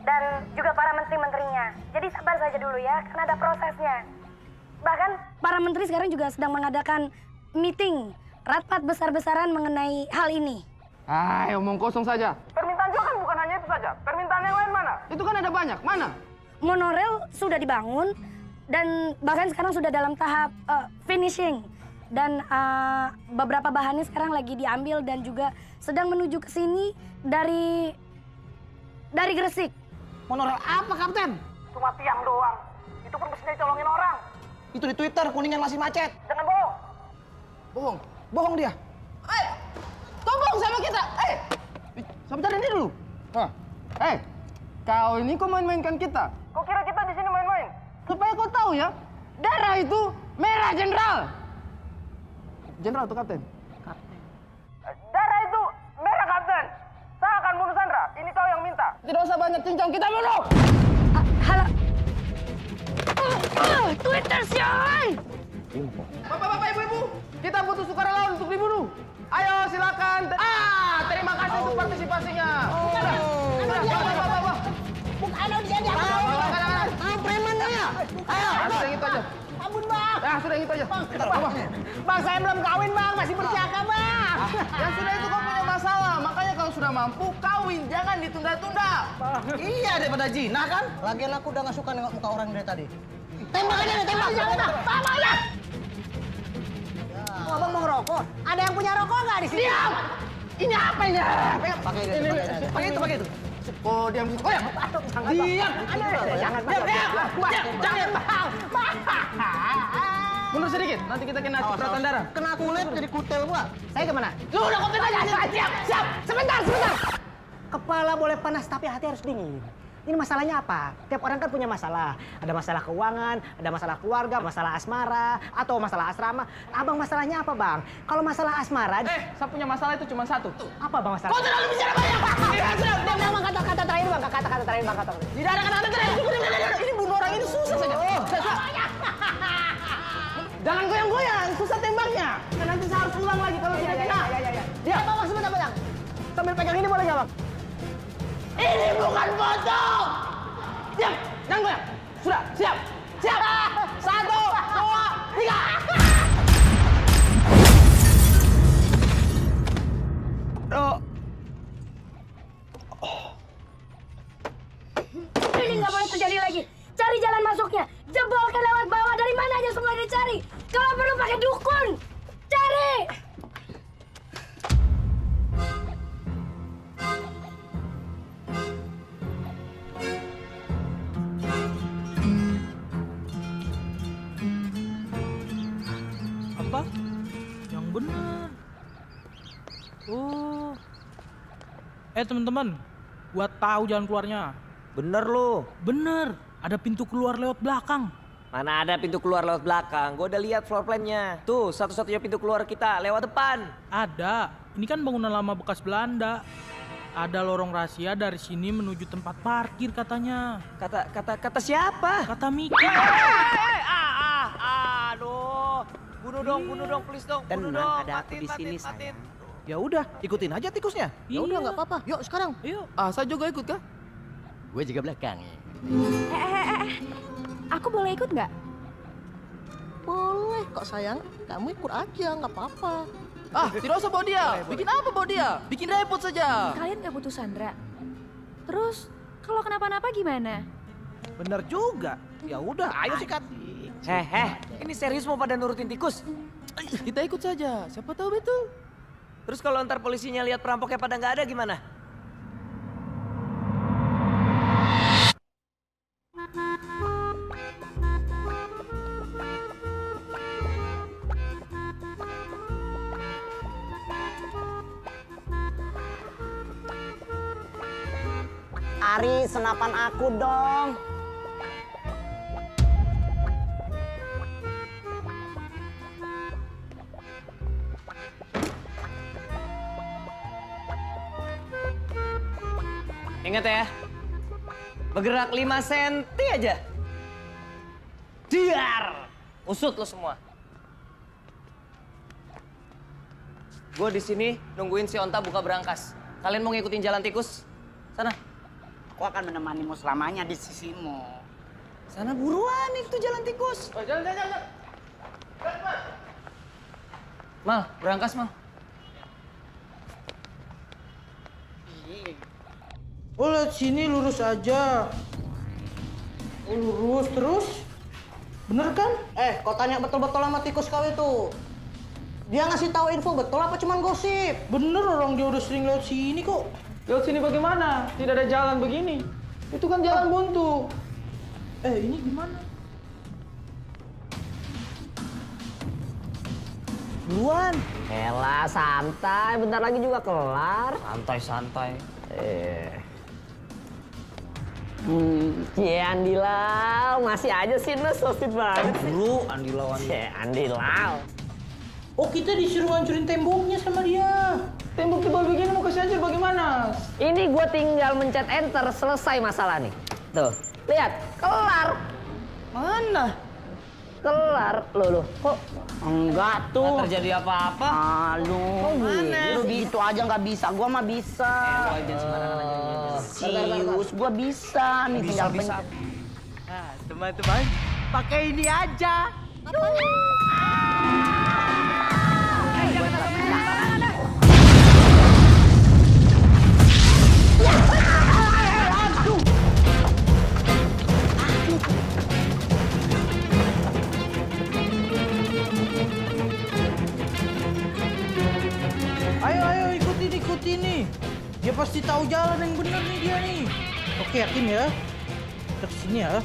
dan juga para menteri-menterinya. Jadi sabar saja dulu ya, karena ada prosesnya. Bahkan para menteri sekarang juga sedang mengadakan meeting, rapat besar-besaran mengenai hal ini. Omong kosong saja. Permintaan juga kan bukan hanya itu saja. Permintaan yang lain mana? Itu kan ada banyak. Mana? Monorail sudah dibangun dan bahkan sekarang sudah dalam tahap finishing. Dan beberapa bahannya sekarang lagi diambil dan juga sedang menuju ke sini dari Gresik. Monorail apa, Kapten? Cuma tiang doang. Itu pun mestinya ditolongin orang. Itu di Twitter, Kuningan masih macet. Jangan bohong. Bohong? Bohong dia. Tolong sama kita. Sebentar ini dulu. Kau ini kok main-mainkan kita? Kau kira kita di sini main-main? Supaya kau tahu ya, darah itu merah, Jenderal. Jenderal atau Kapten? Kapten. Darah itu merah, Kapten. Saya akan bunuh Sandra. Ini kau yang minta. Tidak usah banyak cincang, kita bunuh. Halo. Twitter Shay. Bapak-bapak, ibu-ibu, kita butuh sukarelawan untuk dibunuh. Ayo silakan. Terima kasih untuk partisipasinya. Bukan dia premannya. Ayo, sudah gitu aja. Ampun, Bang. Sudah gitu aja. Bang, saya belum kawin, Bang. Masih bercakap, Bang. Yang sudah itu kau punya masalah. Makanya kalau sudah mampu, kawin. Jangan ditunda-tunda. Iya, daripada Jina kan? Lagian aku udah gak suka nengok muka orang dari tadi. Tembak aja, tembak. Sama ya. Abang mau ngerokok? Ada yang punya rokok nggak di sini? Diam! Ini apa ini? Pakai itu. Oh, diam situ. Oh ya. Diam. Jangan. Jangan. Mundur sedikit. Nanti kita kena cipratan darah. Kena kulit jadi kutel gua. Saya kemana? Lu udah komplit aja. Siap. Sebentar. Kepala boleh panas tapi hati harus dingin. Ini masalahnya apa? Tiap orang kan punya masalah. Ada masalah keuangan, ada masalah keluarga, masalah asmara, atau masalah asrama. Abang masalahnya apa, Bang? Kalau masalah asmara... Saya punya masalah itu cuma satu. Apa, Bang, masalah? Kau terlalu bicara banyak! Memang kata-kata terakhir, Bang. Kata-kata terakhir, Bang. Tidak ada kata-kata terakhir. Ini bunuh orang ini susah saja. Jangan goyang-goyang, susah tembaknya. Nanti saya harus ulang lagi kalau tidak kena. Dia Bang, sebentar, Bang. Sambil pegang ini boleh nggak, Bang? Ini bukan foto! Diam! Jangan goyang! Sudah, siap! 1, Ini nggak boleh terjadi lagi. Cari jalan masuknya. Jebolkan lewat bawah. Dari mana aja semua dicari. Kalau perlu pakai dukun. Cari. Apa? Yang bener. Oh. Teman-teman, gua tahu jalan keluarnya. Bener lu. Bener, ada pintu keluar lewat belakang. Mana ada pintu keluar lewat belakang? Gue udah lihat floor plan-nya. Tuh, satu-satunya pintu keluar kita lewat depan. Ada. Ini kan bangunan lama bekas Belanda. Ada lorong rahasia dari sini menuju tempat parkir katanya. Kata siapa? Kata Mika. Aduh. Bunuh dong, please dong. Bunuh dong. ada aku di sini, sayang. Ya udah, ikutin aja tikusnya. Ya udah nggak apa-apa. Yuk sekarang. Yuk. Saya juga ikut kah? Gue juga belakang. Aku boleh ikut nggak? Boleh kok sayang. Kamu ikut aja, nggak apa-apa. Tidak usah bawa dia. Bikin apa bawa dia? Bikin repot saja. Kalian nggak butuh Sandra. Terus kalau kenapa-napa gimana? Bener juga. Ya udah, ayo sikat. Ini serius mau pada nurutin tikus? Kita ikut saja. Siapa tahu betul. Terus kalau ntar polisinya lihat perampoknya pada nggak ada gimana? Ari, senapan aku dong. Ingat ya, bergerak 5 senti aja. Diar! Usut lo semua. Gue di sini nungguin si Onta buka berangkas. Kalian mau ngikutin jalan tikus? Sana. Aku akan menemanimu selamanya di sisimu. Sana buruan, itu jalan tikus. Jalan. Mal, berangkas Mal. Oh, lihat sini lurus aja. Oh, lurus terus. Bener kan? Kau tanya betul-betul sama tikus kau itu. Dia ngasih tahu info betul apa cuman gosip? Bener, orang dia udah sering lewat sini kok. Lewat sini bagaimana? Tidak ada jalan begini. Itu kan jalan buntu. Ini gimana? Buruan. Elah, santai. Bentar lagi juga kelar. Santai. Andi Lau, masih aja sih Nus, so sweet banget. Dulu Andi Lau. Andi Lau. Oh, kita disuruh ngancurin temboknya sama dia. Tembok tebal begini mau kasih hancur bagaimana? Ini gue tinggal mencet enter, selesai masalah nih. Tuh, lihat, kelar. Mana? Kelar, loh. Kok Enggak tuh. Nggak terjadi apa-apa. Lu gitu aja nggak bisa. Gua mah bisa. Jangan sembarangan aja. Serius, gua bisa. Nih tinggal pencet. Nah, teman-teman, pakai ini aja. Ayo, ikutin nih. Dia pasti tahu jalan yang bener nih dia nih. Oke, yakin ya? Kita kesini ya.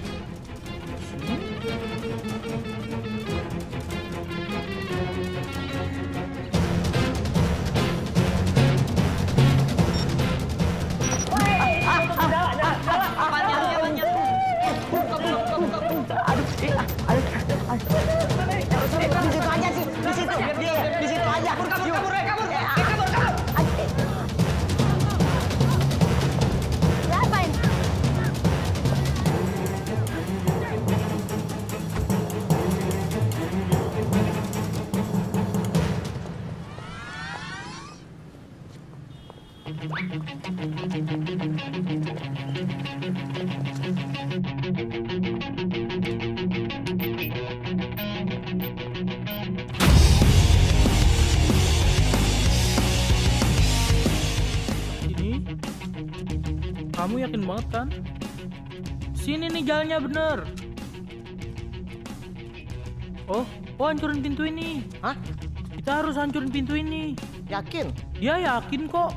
Sini. Di situ aja. Kabur. Ngapain? banget kan? Sini nih jalannya bener. Oh, hancurin pintu ini. Hah? Kita harus hancurin pintu ini. Yakin? Ya yakin kok.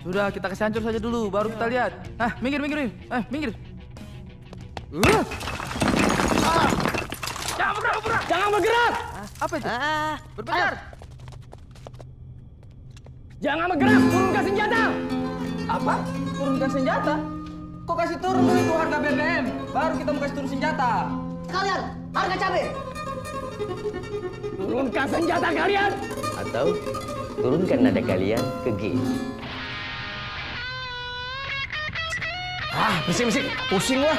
Sudah, kita kasih hancur saja dulu, baru kita lihat. Minggir. Minggir. Jangan bergerak! Apa itu? Bergerak! Jangan bergerak, turunkan senjata! Apa? Turunkan senjata? Kok kasih turun dulu itu harga BBM? Baru kita mau kasih turun senjata. Kalian, harga cabai! Turunkan senjata kalian! Atau turunkan nada kalian ke G. Bisik-bisik, pusing gua.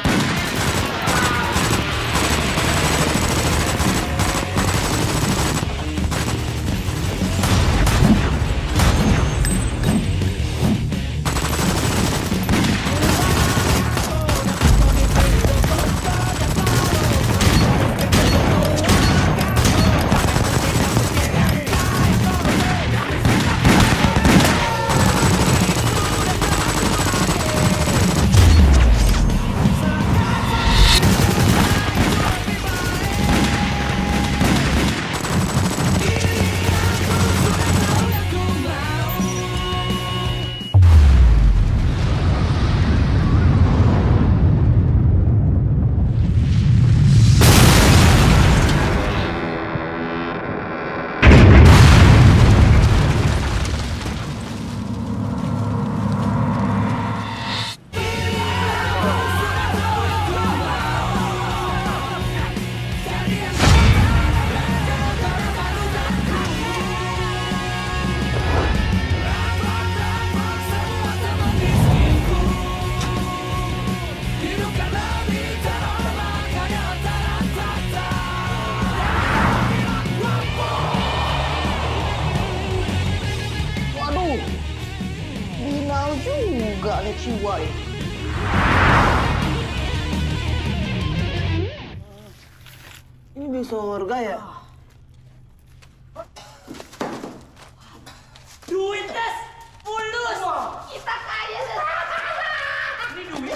juga nih jiwa ya. Ini bisa surga ya? Duit des, mulus. Kita kaya ini duit.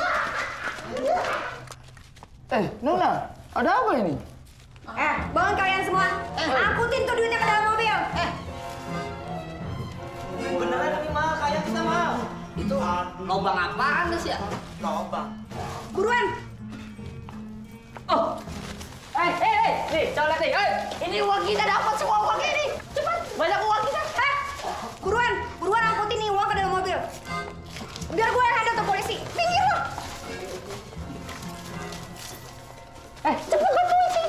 Nona, ada apa ini? Bangun kalian semua. Angkutin tuh duitnya ke dalam mobil. Beneran ini mah kayak kita mah. Itu lobang apaan sih ya? Lobang. Buruan. Nih, coba lihat nih. Ini uang kita dapat semua uang ini. Cepat, banyak uang kita. Buruan angkutin nih uang ke dalam mobil. Biar gue yang handle tuh polisi. Minggir lo. Cepet ke polisi.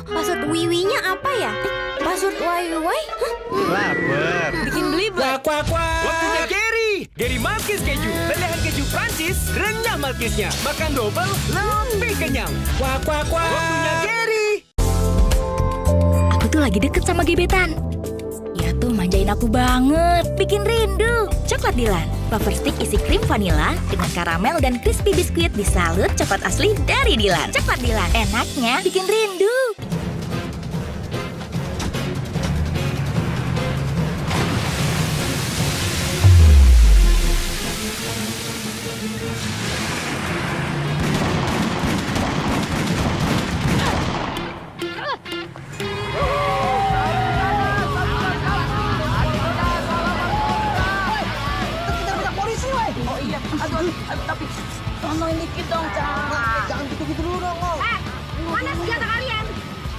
Password wiwinya apa ya? Password wiwi? Lapar. Bikin belibet. Waktunya Gary. Gary Malkis keju. Lelehan keju Prancis, renyah malkisnya. Makan double, lebih kenyang. Waktunya Gary. Aku tuh lagi deket sama gebetan. Ya tuh manjain aku banget, bikin rindu. Coklat Dilan, wafer stick isi krim vanila dengan karamel dan crispy biskuit disalut coklat asli dari Dilan. Coklat Dilan, enaknya bikin rindu. main dikit dong, jangan gitu-gitu dulu dong. Mana senjata kalian?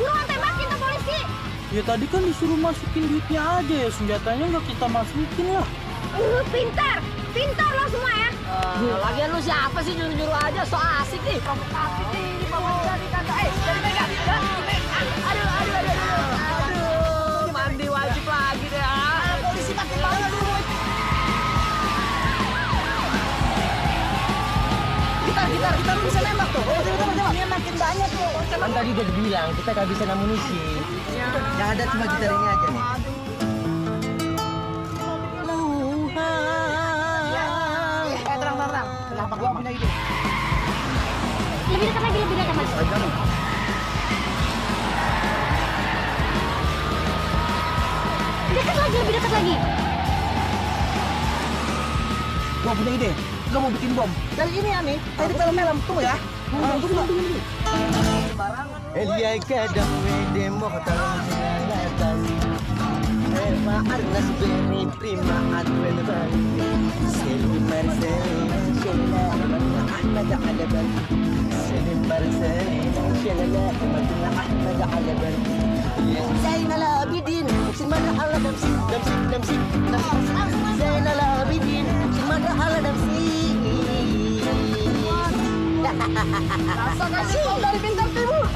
Buruan tembakin ke polisi. Ya tadi kan disuruh masukin duitnya aja ya, senjatanya nggak kita masukin lah. Lu pintar lo semua ya. Lagian lu siapa sih nyuruh-nyuruh aja, so asik nih. Provokasi nih, jadi kata, jadi pegang. Aduh, mandi wajib lagi deh. Polisi makin banyak dulu. Kita bisa nembak tuh. Ini makin banyak tuh. Kan tadi udah dibilang kita kehabisan amunisi. Yang ada cuma gitar ini aja nih. Tenang. Kenapa gua punya ide? Lebih dekat lagi. Lebih dekat lagi. Gua punya ide. Gua mau bikin bom. Dari ini ya nih. Kayak di film-film. Tunggu ya. Tunggu. Elia kadang demo kata lalatan. Arnas beri prima adrenaline. Selim Marcelin, Sheila, Ahmad Alaban. Selim Marcelin, Sheila, Ahmad Alaban. Zainal Abidin, Simada ala damsi. Zainal Abidin, Simada ala damsi. Kasih dari Bintang Timur.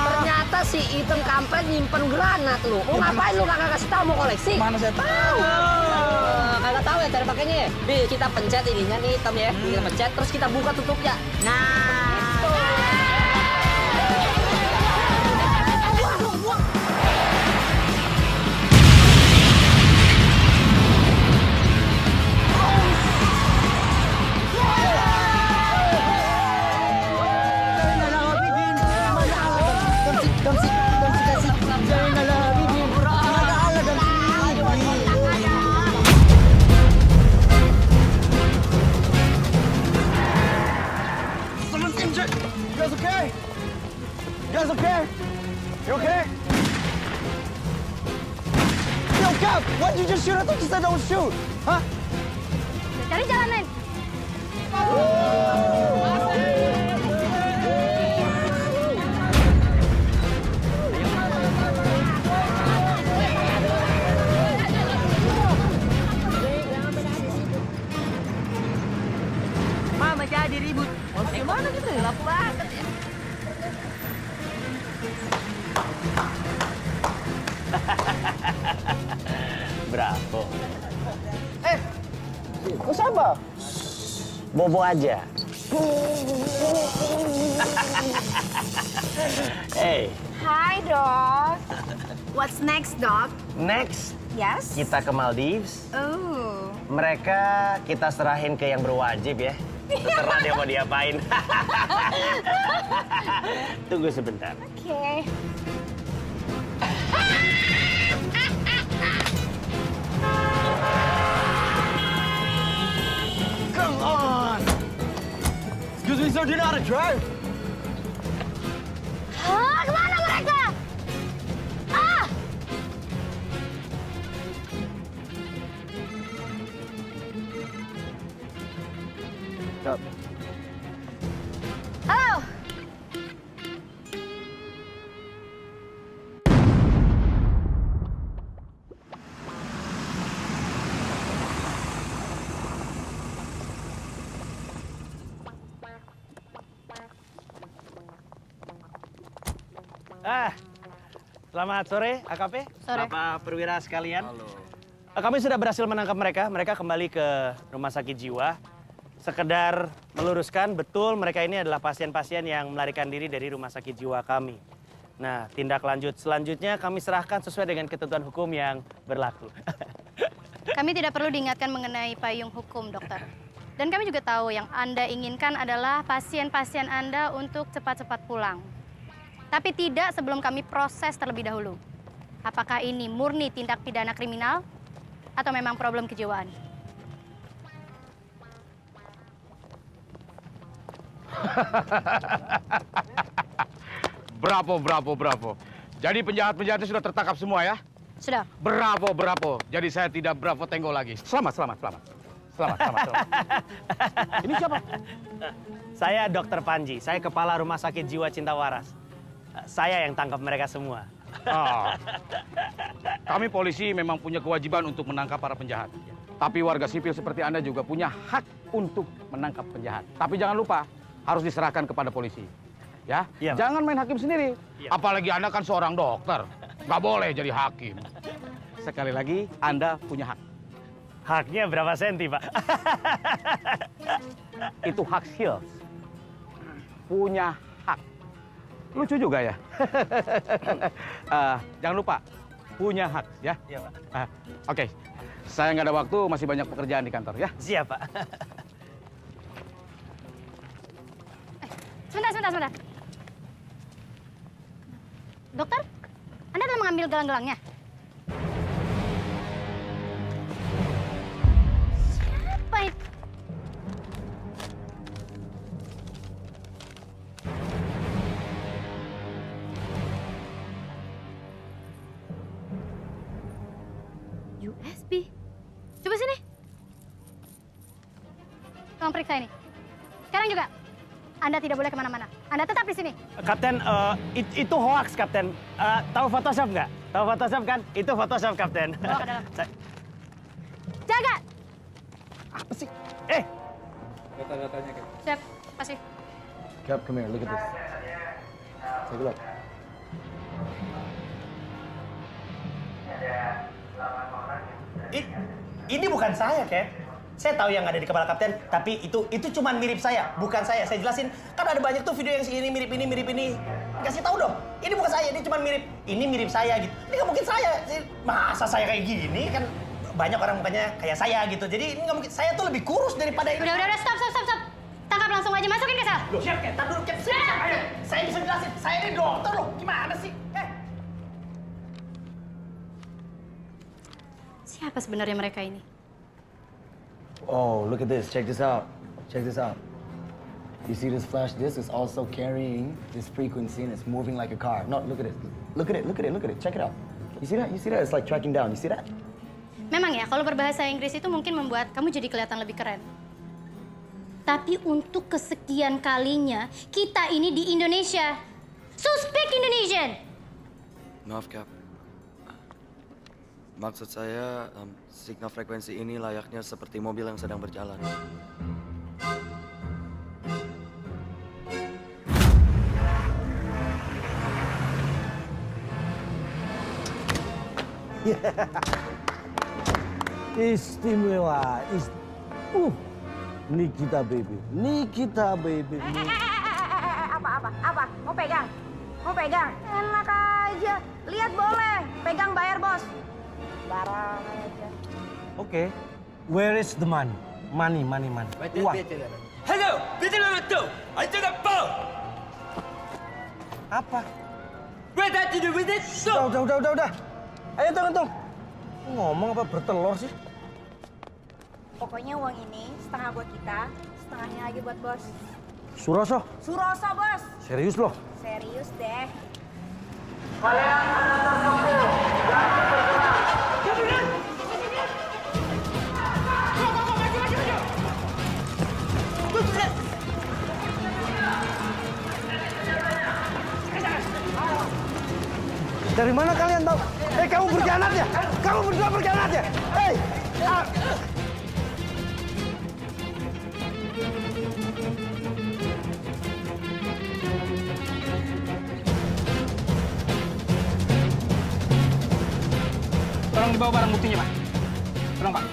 Ternyata si Item kampret nyimpen granat lu. Mau ngapain lu kagak kasih tahu mau koleksi? Mana saya tahu. Kagak tahu ya cara pakainya ya? Nih kita pencet ininya nih Item ya. Kita pencet terus kita buka tutupnya. Nah. You guys okay? You okay? Yo, Cap! Why'd you just shoot? I thought you said don't shoot! Huh? Cari jalan lain. Mama jadi ribut. Mau gimana gitu? Gelap banget ya. Bravo. Lu siapa? Bobo aja. Hey, Hai, Dok. What's next, Dok? next Yes? kita ke Maldives. Oh. Mereka kita serahin ke yang berwajib ya. Terserah dia mau diapain. Tunggu sebentar. Oke. Come on! Excuse me, sir, do you know how to drive? Hah, kemana mereka? Ah! Stop. Halo. Selamat sore, AKP. Sore. Bapak perwira sekalian. Halo. Kami sudah berhasil menangkap mereka. Mereka kembali ke rumah sakit jiwa. Sekedar meluruskan, betul mereka ini adalah pasien-pasien yang melarikan diri dari rumah sakit jiwa kami. Nah, tindak lanjut selanjutnya kami serahkan sesuai dengan ketentuan hukum yang berlaku. Kami tidak perlu diingatkan mengenai payung hukum, dokter. Dan kami juga tahu yang Anda inginkan adalah pasien-pasien Anda untuk cepat-cepat pulang. Tapi tidak sebelum kami proses terlebih dahulu. Apakah ini murni tindak pidana kriminal atau memang problem kejiwaan? Bravo. Jadi penjahat-penjahatnya sudah tertangkap semua ya? Sudah. Bravo. Jadi saya tidak bravo tenggo lagi. Selamat. Ini siapa? Saya Dr. Panji, saya kepala Rumah Sakit Jiwa Cinta Waras. Saya yang tangkap mereka semua. Kami polisi memang punya kewajiban untuk menangkap para penjahat. Tapi warga sipil seperti Anda juga punya hak untuk menangkap penjahat. Tapi jangan lupa, harus diserahkan kepada polisi. Ya, Iya, Pak. jangan main hakim sendiri. Iya. Apalagi Anda kan seorang dokter. Nggak boleh jadi hakim. Sekali lagi, Anda punya hak. Haknya berapa senti, Pak? Itu hak Hills. Punya hak. Lucu juga ya. Jangan lupa, punya hak ya. Iya, Pak. Oke, saya nggak ada waktu, masih banyak pekerjaan di kantor ya. Siap, Pak. Sebentar. Dokter, Anda telah mengambil gelang-gelangnya? Siapa itu? USB. Coba sini. Tolong periksa ini. Sekarang juga. Anda tidak boleh kemana-mana. Anda tetap di sini. Kapten, itu hoax, Kapten. Tahu Photoshop nggak? Tahu Photoshop kan? Itu Photoshop, Kapten. Bawa ke dalam. Jaga! Apa sih? Data-datanya, Cap. Siap, kasih. Cap, come here, look at this. Take a look. Ini bukan saya, Cap. Saya tahu yang ada di kepala Kapten, tapi itu cuma mirip saya, bukan saya. Saya jelasin, kan ada banyak tuh video yang ini mirip ini. Kasih tahu dong, ini bukan saya, ini cuma mirip. Ini mirip saya gitu. Ini nggak mungkin saya. Masa saya kayak gini kan banyak orang mukanya kayak saya gitu. Jadi ini nggak mungkin. Saya tuh lebih kurus daripada ini. Udah, stop. Tangkap langsung aja, masukin ke sel. Loh, siap, Cap. Tar dulu, Cap. Ayo, saya bisa jelasin. Saya ini dokter loh. Gimana sih? Siapa sebenarnya mereka ini? Oh, look at this. Check this out. You see this flash disk is also carrying this frequency and it's moving like a car. No, look at it. Look at it. Check it out. You see that? It's like tracking down. You see that? Memang ya, kalau berbahasa Inggris itu mungkin membuat kamu jadi kelihatan lebih keren. Tapi untuk kesekian kalinya, kita ini di Indonesia. So speak Indonesian! Maaf, Cap. Maksud saya, signal frekuensi ini layaknya seperti mobil yang sedang berjalan. Istimewa. Nikita baby. Apa? Mau pegang? Enak aja. Lihat boleh. Pegang bayar, bos. Barang aja. Okay. Where is the money? Money. Uang. Hello, betul. I took a phone. Apa? What that to do with it? So. Udah. Ayo hitung. Ngomong apa bertelur sih? Pokoknya uang ini setengah buat kita, setengahnya lagi buat bos. Suroso? Suroso, bos. Serius loh? Serius deh. Dari mana kalian tahu? Kamu berkhianat ya? Kamu berdua berkhianat ya? Tolong dibawa barang buktinya, Pak. Tolong, Pak.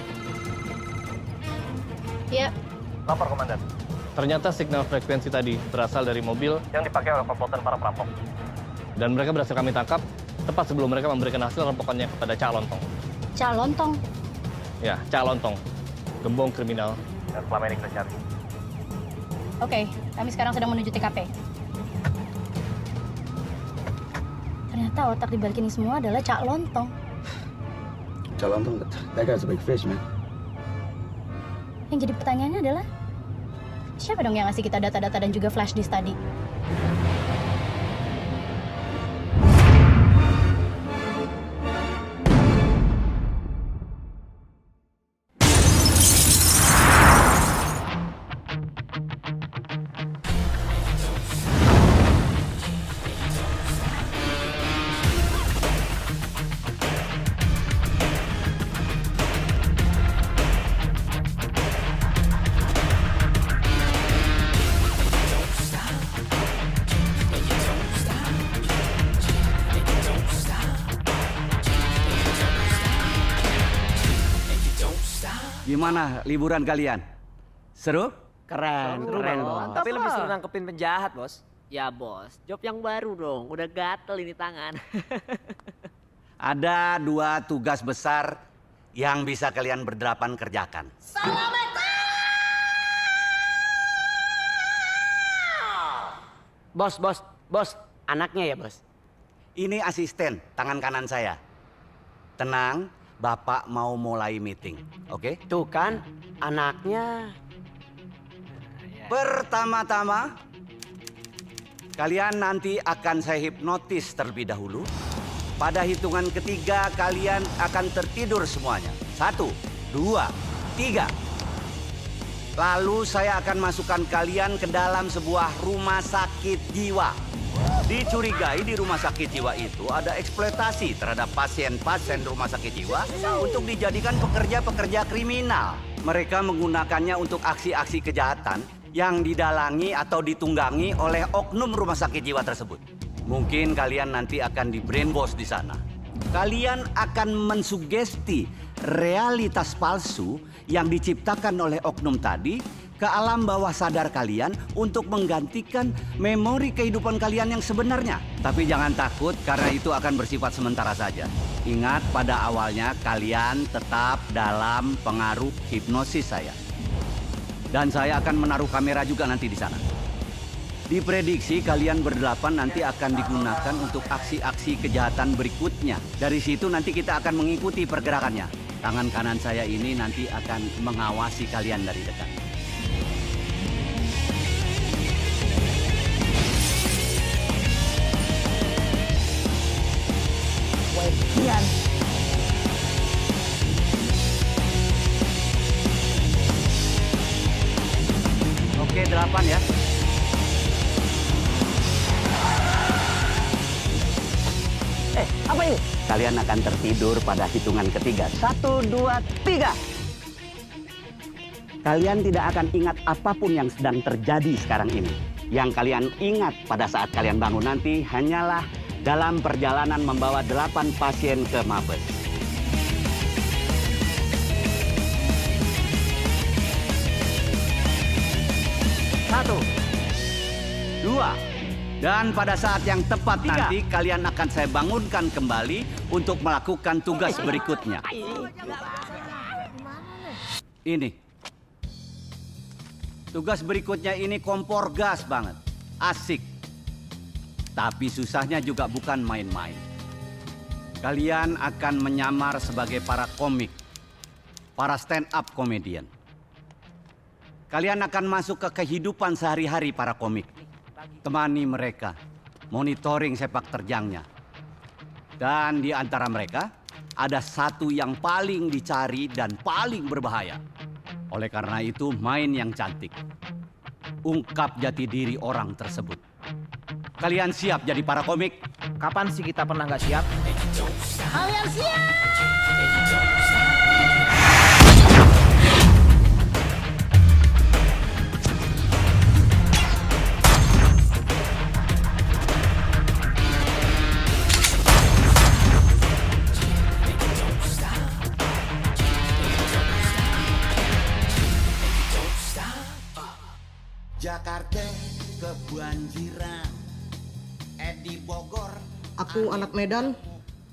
Iya. Lapor, Komandan. Ternyata signal frekuensi tadi berasal dari mobil yang dipakai oleh komplotan para perampok. Dan mereka berhasil kami tangkap tepat sebelum mereka memberikan hasil rampokannya kepada Cak Lontong. Cak Lontong? Ya, Cak Lontong. Gembong kriminal dan selama ini kita cari. Oke, kami sekarang sedang menuju TKP. Ternyata otak di balik ini semua adalah Cak Lontong. Cak Lontong, that guy's a big fish, man. Yang jadi pertanyaannya adalah, siapa dong yang ngasih kita data-data dan juga flash disk tadi? Gimana liburan kalian? Seru? Keren, keren bos. Tapi lebih seru nangkepin penjahat bos. Ya bos, job yang baru dong. Udah gatel ini tangan. Ada 2 tugas besar yang bisa kalian berdelapan kerjakan. Bos, anaknya ya bos? Ini asisten, tangan kanan saya. Tenang, Bapak mau mulai meeting, oke? Tuh kan, anaknya. Pertama-tama, kalian nanti akan saya hipnotis terlebih dahulu. Pada hitungan ketiga, kalian akan tertidur semuanya. 1, 2, 3. Lalu saya akan masukkan kalian ke dalam sebuah rumah sakit jiwa. Dicurigai di rumah sakit jiwa itu ada eksploitasi terhadap pasien-pasien rumah sakit jiwa untuk dijadikan pekerja-pekerja kriminal. Mereka menggunakannya untuk aksi-aksi kejahatan yang didalangi atau ditunggangi oleh oknum rumah sakit jiwa tersebut. Mungkin kalian nanti akan di brainwash di sana. Kalian akan mensugesti realitas palsu yang diciptakan oleh oknum tadi ke alam bawah sadar kalian untuk menggantikan memori kehidupan kalian yang sebenarnya. Tapi jangan takut karena itu akan bersifat sementara saja. Ingat, pada awalnya kalian tetap dalam pengaruh hipnosis saya. Dan saya akan menaruh kamera juga nanti di sana. Diprediksi kalian berdelapan nanti akan digunakan untuk aksi-aksi kejahatan berikutnya. Dari situ nanti kita akan mengikuti pergerakannya. Tangan kanan saya ini nanti akan mengawasi kalian dari dekat. Kian. Oke, 8 ya. Apa ini? Kalian akan tertidur pada hitungan ketiga. 1, 2, 3. Kalian tidak akan ingat apapun yang sedang terjadi sekarang ini. Yang kalian ingat pada saat kalian bangun nanti hanyalah dalam perjalanan membawa 8 pasien ke Mabes. Satu, 2, dan pada saat yang tepat nanti kalian akan saya bangunkan kembali untuk melakukan tugas berikutnya. Ini. Tugas berikutnya ini kompor gas banget. Asik. Tapi susahnya juga bukan main-main. Kalian akan menyamar sebagai para komik. Para stand-up comedian. Kalian akan masuk ke kehidupan sehari-hari para komik. Temani mereka, monitoring sepak terjangnya. Dan di antara mereka, ada satu yang paling dicari dan paling berbahaya. Oleh karena itu, main yang cantik. Ungkap jati diri orang tersebut. Kalian siap jadi para komik? Kapan sih kita pernah nggak siap? Kalian siap? Jakarta kebanjiran. Di Bogor. Aku anak Medan,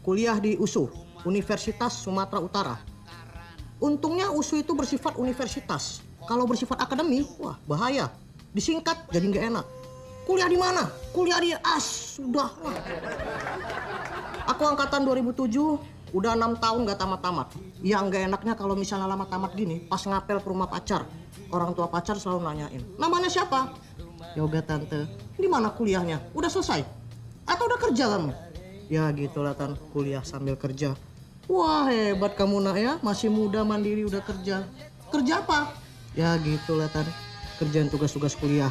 kuliah di USU, Universitas Sumatera Utara. Untungnya USU itu bersifat universitas. Kalau bersifat akademi, wah bahaya. Disingkat jadi nggak enak. Kuliah di mana? Kuliah di sudah. Aku angkatan 2007, udah 6 tahun nggak tamat-tamat. Yang nggak enaknya kalau misalnya lama tamat gini, pas ngapel ke rumah pacar, orang tua pacar selalu nanyain, namanya siapa? Yoga tante. Di mana kuliahnya? Udah selesai? Atau udah kerja kamu? Ya gitulah Tan, kuliah sambil kerja. Wah hebat kamu nak ya, masih muda mandiri udah kerja. Kerja apa? Ya gitulah Tan, kerjaan tugas-tugas kuliah.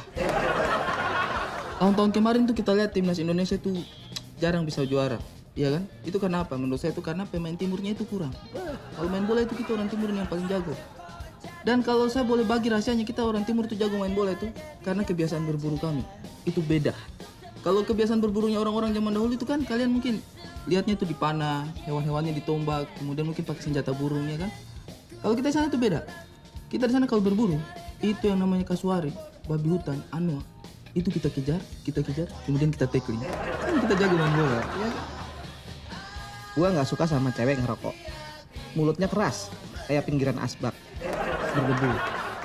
Tahun-tahun kemarin tuh kita lihat timnas Indonesia tuh jarang bisa juara, ya kan? Itu karena apa? Menurut saya itu karena pemain timurnya itu kurang. Kalau main bola itu kita orang timur yang paling jago. Dan kalau saya boleh bagi rahasianya, kita orang timur itu jago main bola itu karena kebiasaan berburu kami. Itu beda. Kalau kebiasaan berburunya orang-orang zaman dahulu itu kan kalian mungkin lihatnya itu dipanah, hewan-hewannya ditombak, kemudian mungkin pakai senjata burung ya kan. Kalau kita di sana itu beda. Kita di sana kalau berburu, itu yang namanya kasuari, babi hutan, anua. Itu kita kejar, kemudian kita tackling. Kan kita jago main bola, ya kan? Gua nggak suka sama cewek ngerokok. Mulutnya keras, kayak pinggiran asbak. Berdebu,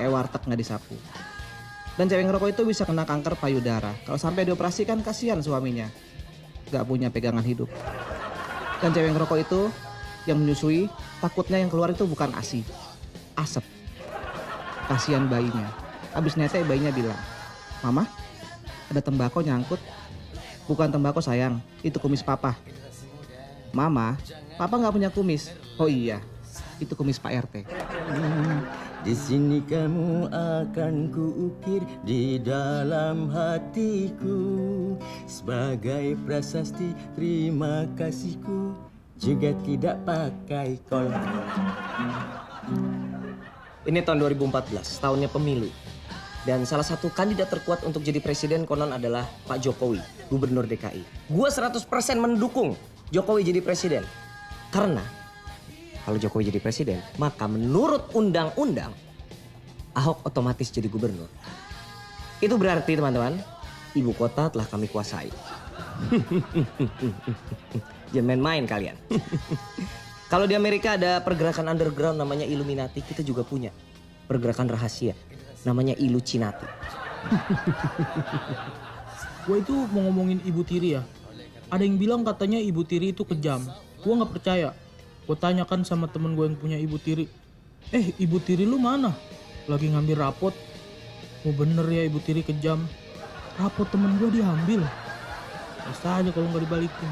kayak warteg nggak disapu. Dan cewek ngerokok itu bisa kena kanker payudara. Kalau sampai dioperasi kan kasihan suaminya. Nggak punya pegangan hidup. Dan cewek ngerokok itu yang menyusui, takutnya yang keluar itu bukan ASI, asap. Kasihan bayinya. Habis netek bayinya bilang, "Mama, ada tembakau nyangkut." "Bukan tembakau sayang, itu kumis papa." "Mama, papa nggak punya kumis." "Oh iya, itu kumis Pak RT." Di sini kamu akan kuukir di dalam hatiku sebagai prasasti terima kasihku juga tidak pakai kol. Ini tahun 2014, tahunnya pemilu. Dan salah satu kandidat terkuat untuk jadi presiden konon adalah Pak Jokowi, gubernur DKI. Gua 100% mendukung Jokowi jadi presiden. Karena kalau Jokowi jadi presiden, maka menurut undang-undang, Ahok otomatis jadi gubernur. Itu berarti teman-teman, ibu kota telah kami kuasai. Jangan main-main kalian. Kalau di Amerika ada pergerakan underground namanya Illuminati, kita juga punya pergerakan rahasia namanya Illucinati. Gue itu mau ngomongin Ibu Tiri ya. Ada yang bilang katanya Ibu Tiri itu kejam. Gue nggak percaya. Gue tanyakan sama temen gue yang punya Ibu Tiri. Ibu Tiri lu mana? Lagi ngambil rapot. Oh bener ya Ibu Tiri kejam. Rapot temen gue diambil. Masa aja kalau nggak dibalikin.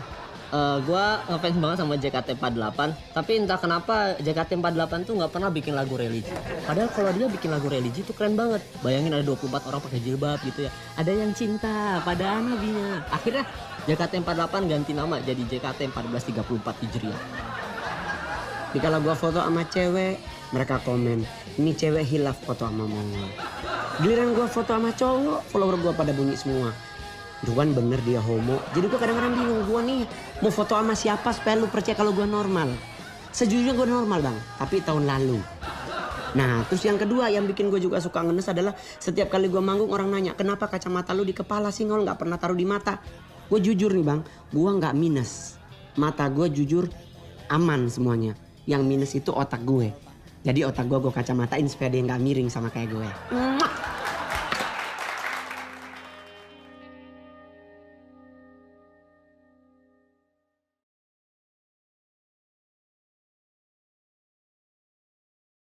Gue ngefans banget sama JKT48. Tapi entah kenapa JKT48 tuh nggak pernah bikin lagu religi. Padahal kalau dia bikin lagu religi tuh keren banget. Bayangin ada 24 orang pakai jilbab gitu ya. Ada yang cinta pada nabinya. Akhirnya JKT48 ganti nama jadi JKT1434 Hijriah. Dikala gua foto sama cewek, mereka komen, ini cewek hilaf foto sama mongol. Giliran gua foto sama cowok, follower gua pada bunyi semua. Juan bener dia homo. Jadi gua kadang-kadang bingung, gua nih mau foto sama siapa supaya lu percaya kalau gua normal. Sejujurnya gua normal bang, tapi tahun lalu. Nah terus yang kedua yang bikin gua juga suka ngenes adalah setiap kali gua manggung orang nanya, kenapa kacamata lu di kepala sih ngol, gak pernah taruh di mata. Gua jujur nih bang, gua gak minus. Mata gua jujur aman semuanya. Yang minus itu otak gue. Jadi otak gue kacamatain supaya dia nggak miring sama kayak gue.